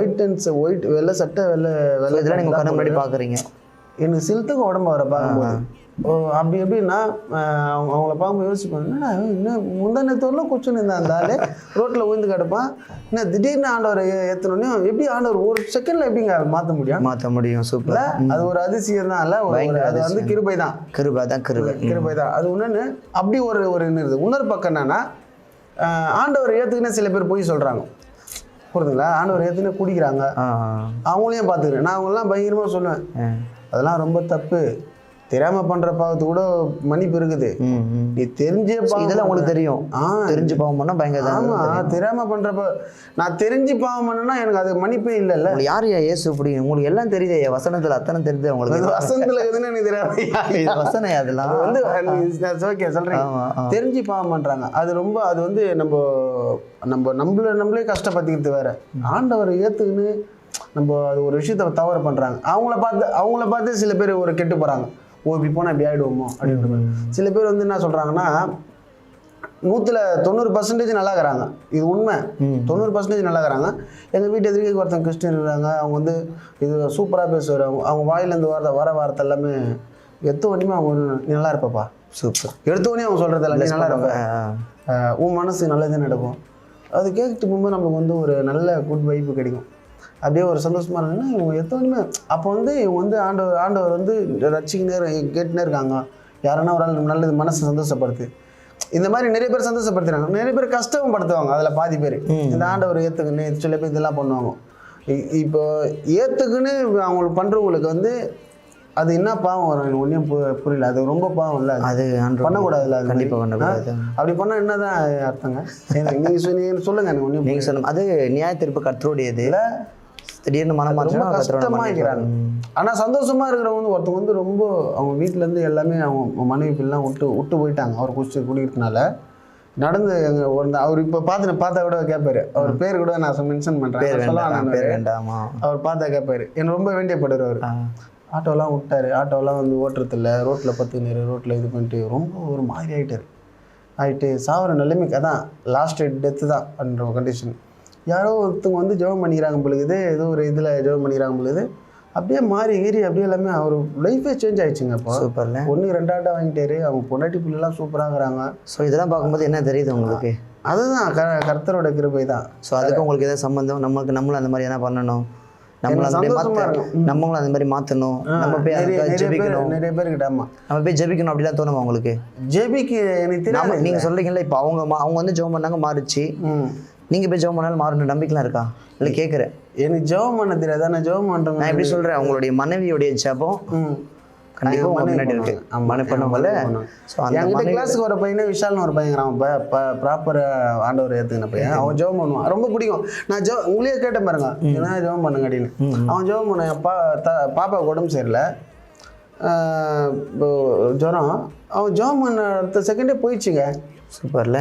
ஒயிட் வெள்ளை சட்டை வெள்ளை இதெல்லாம் நீங்கள் கண்ணு முன்னாடி பார்க்குறீங்க. எனக்கு சிலத்துக்கு உடம்பு வர பார்க்கும்போது அப்படி எப்படின்னா அவங்கள பார்க்கும்போது யோசிப்பாங்க, என்னடா இன்னும் முந்தானத்தோடலாம் கொச்சுன்னு இருந்தா அந்த ஆள் ரோட்டில் உயிர்ந்து கிடப்பான், இன்னும் திடீர்னு ஆண்டவரை ஏற்றனோடனே எப்படி ஆண்டவர் ஒரு செகண்டில் எப்படிங்க மாற்ற முடியும்? சூப்பர். அது ஒரு அதிசயம் தான். இல்லை, அது வந்து கிருபை தான். அது ஒன்று. அப்படி ஒரு இன்னொரு பக்கம் என்னன்னா, ஆண்டவர் ஏற்றுக்குன்னு சில பேர் போய் சொல்கிறாங்க, புரியுதுங்களா? ஆண்டவர் ஏற்றுக்குன்னு குடிக்கிறாங்க, அவங்களையும் பார்த்துக்கிறேன். நான் அவங்களெலாம் பயங்கரமாக சொல்லுவேன், அதெல்லாம் ரொம்ப தப்பு. தெரியாம பண்ற பாவத்து கூட மன்னிப்பு இருக்குது. நீ தெரிஞ்சே இதெல்லாம் உங்களுக்கு தெரியும், தெரிஞ்சு பாவம் பண்ணா பயங்கர. ஆமா, தெரியாம பண்றப்ப நான் தெரிஞ்சு பாவம் பண்ணனா எனக்கு அது மன்னிப்பே இல்லைல்ல. யார் இயேசு பிடிக்கும் உங்களுக்கு எல்லாம் தெரியுது, வசனத்துல அத்தனை தெரியுது உங்களுக்கு. வசனத்துல எதுன்னு எனக்கு தெரியாது, வசனம் அதெல்லாம் வந்து ஓகே சொல்றேன். தெரிஞ்சு பாவம் பண்றாங்க, அது ரொம்ப அது வந்து நம்மளே கஷ்டப்படுத்திக்கிறது வேற. ஆண்டவரை ஏத்துக்குன்னு நம்ம அது ஒரு விஷயத்த தவறு பண்றாங்க. அவங்கள பார்த்து சில பேர் ஒரு கெட்டு போறாங்க, இப்படி போனால் இப்படி ஆகிடுவோமோ அப்படின்ற மாதிரி. சில பேர் வந்து என்ன சொல்கிறாங்கன்னா, 190% நல்லா இருக்கிறாங்க. இது உண்மை, 90% நல்லா இருக்கிறாங்க. எங்கள் வீட்டு எதிர்க்க ஒருத்தவங்க கிறிஸ்டின் இருக்கிறாங்க, அவங்க வந்து இது சூப்பராக பேசுவார். அவங்க வாயிலேருந்து வர வார்த்தை எல்லாமே எடுத்தோடனே அவங்க நீ நல்லா இருப்பப்பா, சூப்பர். எடுத்தோடனே அவங்க சொல்கிறதில்ல நீ நல்லா இருப்ப, உன் மனசு நல்லதே நடக்கும். அது கேட்டுட்டு போகும்போது நம்மளுக்கு வந்து ஒரு நல்ல குட் வைப்பு கிடைக்கும், அப்படியே ஒரு சந்தோஷமாக இருந்ததுன்னா இவங்க எத்தனையுமே. அப்போ வந்து இவங்க வந்து ஆண்டவர் வந்து ரசிக்கினே கேட்டுனே இருக்காங்க. யாருன்னா ஒரு ஆள் நல்லது மனசை சந்தோஷப்படுத்து. இந்த மாதிரி நிறைய பேர் சந்தோஷப்படுத்துறாங்க, நிறைய பேர் கஷ்டமும் படுத்துவாங்க. அதில் பாதி பேர் இந்த ஆண்டவர் ஏற்றுக்குன்னு சில பேர் இதெல்லாம் பண்ணுவாங்க. இப்போ ஏற்றுக்குன்னு அவங்களுக்கு பண்ணுறவங்களுக்கு வந்து அது என்ன பாவம் வரும் ஒன்றும் புரியல. அது ரொம்ப பாவம் இல்லை, அது பண்ணக்கூடாதுல்ல. அது கண்டிப்பாக பண்ணக்கூடாது. அப்படி பண்ணால் என்னதான் அர்த்தங்க? நீங்கள் சொல்லுங்க. எனக்கு ஒன்றும் நீங்கள் சொல்லுங்க. அது நியாய தீர்ப்பு கர்த்தருடையது இல்லை, திடீர்னு மனமாற்றம் கஷ்டமாகிறாங்க. ஆனால் சந்தோஷமா இருக்கிறவங்க ஒருத்தவங்க வந்து ரொம்ப அவங்க வீட்டிலேருந்து எல்லாமே அவங்க மனைவி பிள்ளைலாம் விட்டு போயிட்டாங்க. அவர் குடிக்கிறதுனால நடந்து அவர் இப்போ பார்த்தா கூட கேட்பாரு, அவர் பேர் கூட நான் மென்ஷன் பண்ணுறேன், அவர் பார்த்தா கேட்பாரு, எனக்கு ரொம்ப வேண்டியப்படுறாரு. அவர் ஆட்டோலாம் விட்டாரு, ஆட்டோலாம் வந்து ஓட்டுறதில்ல, ரோட்டில் ரோட்டில் இது பண்ணிட்டு ரொம்ப ஒரு மாதிரி ஆகிட்டு சாவர நிலைமைக்கு. அதான் லாஸ்ட் டெத்து தான் அப்படின்ற கண்டிஷன். யாரோ ஒருத்தவங்க வந்து ஜெபம் பண்ணிக்கிறாங்க பொழுது, ஏதோ ஒரு இதில் ஜெபம் பண்ணிக்கிறாங்க பொழுது அப்படியே மாறி ஏறி அப்படியே எல்லாமே அவர் லைஃபே சேஞ்ச் ஆயிடுச்சுங்க. இப்போ சூப்பர்ல 1-2 ஆட்டோ வாங்கிட்டாரு, அவங்க பொண்டாட்டி பிள்ளைலாம் சூப்பராகிறாங்க. ஸோ இதெல்லாம் பார்க்கும்போது என்ன தெரியுது உங்களுக்கு? அதுதான் கர்த்தரோட கிருபை தான். ஸோ அதுக்கு உங்களுக்கு ஏதாவது சம்மந்தம்? நம்மளும் அந்த மாதிரி என்ன பண்ணணும், நம்மளும் அந்த மாதிரி மாற்றணும், நம்ம போய் ஜெபிக்கணும். நிறைய பேர்கிட்ட நம்ம போய் ஜெபிக்கணும் அப்படிலாம் தோணுமா உங்களுக்கு? ஜெபிக்கு எனக்கு தெரியும். நீங்கள் சொல்கிறீங்களா, இப்போ அவங்க வந்து ஜெபம் பண்ணாங்க மாறிச்சு, நீங்கள் போய் ஜெபம் பண்ணாலும் மாறணும் நம்பிக்கைலாம் இருக்கா? இல்லை கேட்குறேன். எனக்கு ஜெபம் பண்ண தெரியாது, நான் ஜெபம் பண்ணுறேன். நான் எப்படி சொல்கிறேன், உங்களுடைய மனைவியுடைய ஜெபம் கண்டிப்பா உங்க முன்னாடி இருக்கு. மனு பண்ணும்போல ஸோ அந்த என்கிட்ட கிளாஸுக்கு வர பையனே விஷால்னு ஒரு பையன் அவன் ப்ராப்பர் ஆண்டவர் ஏற்றுக்கின பையன். அவன் ஜெபம் பண்ணுவான், ரொம்ப பிடிக்கும். நான் உங்களே கேட்டேன் பாருங்க, ஏன்னா ஜெபம் பண்ணுங்க அப்படின்னு. அவன் ஜெபம் பண்ண பாப்பா உடம்பு சரியில்லை, ஜுரம். அவன் ஜெபம் பண்ண அடுத்த செகண்டே போயிடுச்சுங்க. சூப்பர்ல.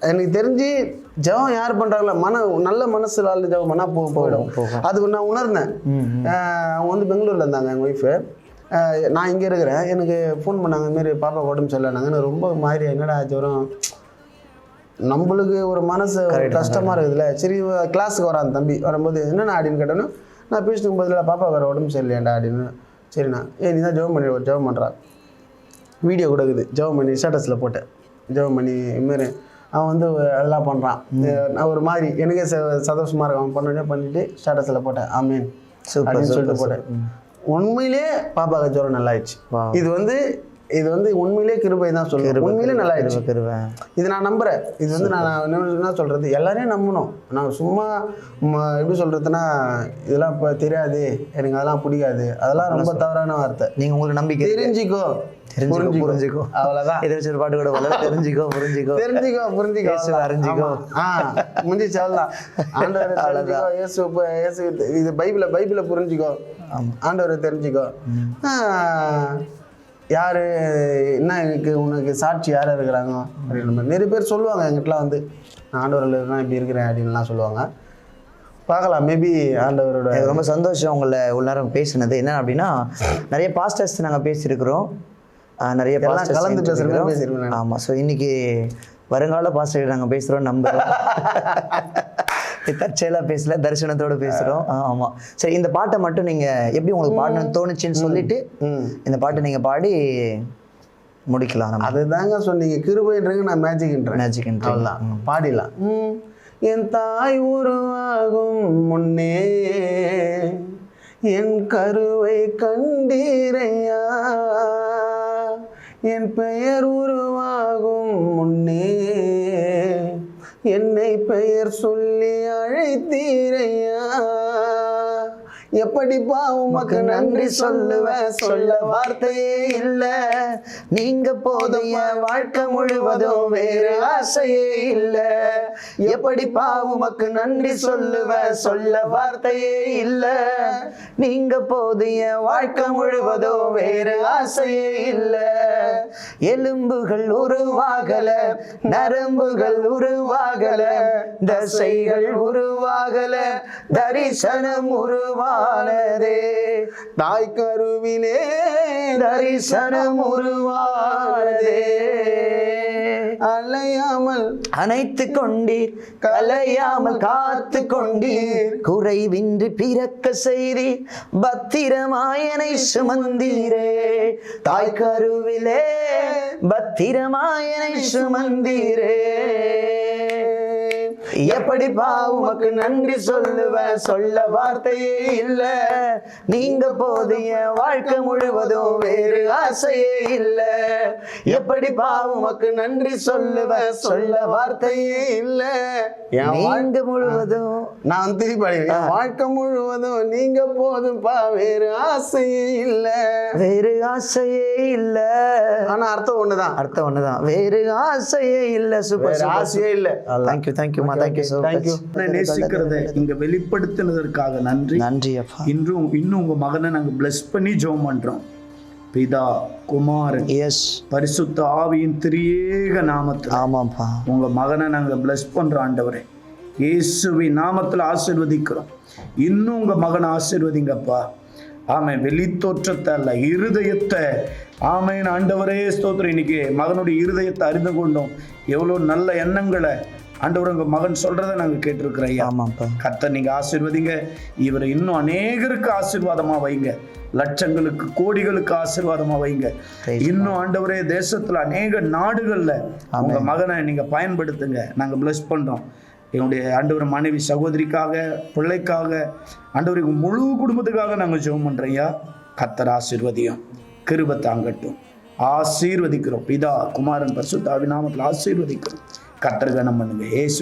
எனக்கு தெரிஞ்சு ஜெபம் யார் பண்ணுறாங்களோ நல்ல மனசு வாழ்ந்து ஜெபம் பண்ணால் போயிடும். அதுக்கு நான் உணர்ந்தேன். அவங்க வந்து பெங்களூரில் இருந்தாங்க எங்கள் ஒய்ஃபு, நான் இங்கே இருக்கிறேன். எனக்கு ஃபோன் பண்ணாங்க, இதுமாரி பாப்பா உடம்பு சரியில்லைனாங்க. ரொம்ப மாதிரி என்னடா ஜுரம், நம்மளுக்கு ஒரு மனசு கஷ்டமாக இருக்குதுல்ல. சரி கிளாஸுக்கு வரான் தம்பி, வரும்போது என்னென்ன அப்படின்னு கேட்டோன்னா, நான் பேசிட்டு பதில் பாப்பா வேறு உடம்பு சரியில்லையாண்டா அப்படின்னு. சரிண்ணா, நீ தான் ஜெபம் பண்ணி ஜெபம் பண்ணுறான், வீடியோ கொடுக்குது, ஜெபம் பண்ணி ஸ்டேட்டஸில் போட்டேன். ஜெபம் பண்ணி இதுமாரி அவன் வந்து எல்லாம் பண்ணுறான். நான் ஒரு மாதிரி எனக்கே சந்தோஷமாக இருக்கும். அவன் பண்ணோடனே பண்ணிவிட்டு ஸ்டேட்டஸில் போட்டேன், ஆமீன் அப்படின்னு சொல்லிட்டு போட்டேன். உண்மையிலே பாப்பாவுக்கு ஜுரம் நல்லாயிடுச்சு. இது வந்து உண்மையிலே கிருபை தான் சொல்லுவேன். உண்மையிலே நல்லாயிடுச்சு. இது நான் நம்புகிறேன். இது வந்து நான் என்ன சொல்கிறது, எல்லாரையும் நம்பணும். நான் சும்மா எப்படி சொல்கிறதுன்னா, இதெல்லாம் இப்போ தெரியாது எனக்கு, அதெல்லாம் பிடிக்காது, அதெல்லாம் ரொம்ப தவறான வார்த்தை. நீங்கள் உங்களுக்கு நம்பிக்கை தெரிஞ்சுக்கோ, புரிஞ்சுக்கோ, அவ்வளோதான். இதை வச்சு ஒரு பாட்டு கூட வளர, தெரிஞ்சுக்கோ அறிஞ்சிக்கோ. முடிஞ்சிச்சு, அவ்வளோதான். ஆண்டவரை இயேசு இது பைபிளை புரிஞ்சுக்கோ, ஆண்டவரை தெரிஞ்சுக்கோ. யாரு என்ன எனக்கு உனக்கு சாட்சி யார் இருக்கிறாங்க அப்படின்ற மாதிரி நிறைய பேர் சொல்லுவாங்க எங்கிட்டலாம் வந்து, நான் ஆண்டவரில் தான் இப்படி இருக்கிறேன் அப்படின்லாம் சொல்லுவாங்க. பார்க்கலாம், மேபி ஆண்டவரோட. ரொம்ப சந்தோஷம் உங்களை உள்ள நேரம் பேசினது. என்ன அப்படின்னா, நிறைய பாஸ்டர்ஸ் நாங்கள் பேசியிருக்கிறோம், நிறைய பாஸ்டர்ஸ் கலந்து பேசுகிறோம். ஆமாம். ஸோ இன்னைக்கு வருங்கால பாஸ்டர் நாங்கள் பேசுகிறோம், நம்புகிறோம். தற்செயலாக பேசல, தரிசனத்தோடு பேசுகிறோம். ஆமாம். சரி, இந்த பாட்டை மட்டும் நீங்கள் எப்படி உங்களுக்கு பாடணும்னு தோணுச்சுன்னு சொல்லிட்டு இந்த பாட்டை நீங்கள் பாடி முடிக்கலாம். அதுதாங்க சொன்னீங்க, கிருபைன்றங்க, நான் மேஜிக்ன்றேன். அவ்வளோதான், பாடிடலாம். என் தாய் உருவாகும் முன்னே என் கருவை கண்டீரையா, என் பெயர் உருவாகும் முன்னே என்னை பெயர் சொல்லி அழைத்தீரையா, எப்படிப்பா உமக்கு நன்றி சொல்லுவேன், சொல்ல வார்த்தையே இல்லை, நீங்க போதும் என் வாழ்க்கை முழுவதும் வேறு ஆசையே இல்லை, எப்படிப்பா உமக்கு நன்றி சொல்லுவேன், சொல்ல வார்த்தையே இல்லை, நீங்க போதும் என் வாழ்க்கை முழுவதும் வேறு ஆசையே இல்லை, எலும்புகள் உருவாகல, நரம்புகள் உருவாகல, தசைகள் உருவாகல, தரிசனம் உருவானதே, தாய் கருவிலே தரிசனம் உருவானதே, அலையாமல் அணைத்து கொண்டீர், கலையாமல் காத்து கொண்டீர், குறைவின்றி பிறக்க செய்தி பத்திரமாயனை சுமந்தீரே, தாய் கருவிலே பத்திரமாயனை சுமந்தீரே, எப்படிப்பா உமக்கு நன்றி சொல்லுவேன், சொல்ல வார்த்தையே இல்ல, நீங்க போதிய வாழ்க்கை முழுவதும் வேறு ஆசையே இல்ல, எப்படிப்பா உமக்கு நன்றி சொல்லுவேன், சொல்ல வார்த்தையே இல்ல, நீங்க முழுவதும் நான் திருப்பி வாழ்க்கை முழுவதும் நீங்க போதும்பா, வேறு ஆசையே இல்ல, வேறு ஆசையே இல்ல. ஆனா அர்த்தம் ஒண்ணுதான், வேறு ஆசையே இல்ல. சூப்பர், ஆசையே இல்ல. தேங்க்யூ தேங்க்யூமா, தேங்க்யூ. நேசிக்கிறதை இங்க வெளிப்படுத்தினதற்காக நன்றி அப்பா. இன்னும் உங்க மகனை நாங்க பிளஸ் பண்ணி ஜெபம் பண்றோம். பிதா, குமாரன், பரிசுத்த ஆவியின் திரியேக நாமத்தில். ஆமாப்பா, உங்க மகனை நாங்க பிளஸ் பண்றோம் ஆண்டவரே, இயேசுவின் நாமத்துல ஆசீர்வதிக்கிறோம். இன்னும் உங்க மகனை ஆசீர்வதிங்கப்பா. ஆமென். வெளித்தோற்றத்தை அல்ல, இருதயத்தை. ஆமென் ஆண்டவரே, ஸ்தோத்திரம். இன்னைக்கு மகனுடைய இருதயத்தை அறிந்து கொண்டோம். எவ்வளவு நல்ல எண்ணங்களை ஆண்டவர் உங்க மகன் சொல்றதை நாங்க கேட்டிருக்கிறோம் ஐயா. கர்த்தர் நீங்க ஆசீர்வதிங்க. இவரை இன்னும் அநேகருக்கு ஆசீர்வாதமா வைங்க, லட்சங்களுக்கு கோடிகளுக்கு ஆசீர்வாதமா வைங்க. இன்னும் ஆண்டவரே, தேசத்துல அநேக நாடுகள்ல உங்க மகனை நீங்க பயன்படுத்துங்க. நாங்க பிளஸ் பண்றோம். என்னுடைய ஆண்டவர் மனைவி சகோதரிக்காக, பிள்ளைக்காக, ஆண்டவர் முழு குடும்பத்துக்காக நாங்கள் ஜெபம் பண்றோம் ஐயா. கர்த்தர் ஆசீர்வதியும், கிருபை தாங்கட்டும். ஆசீர்வதிக்கிறோம். பிதா, குமாரன், பரிசுத்த ஆவியின் நாமத்தில் ஆசீர்வதிக்கிறோம். கர்த்தர் கனம் பண்ணுங்க. இயேசு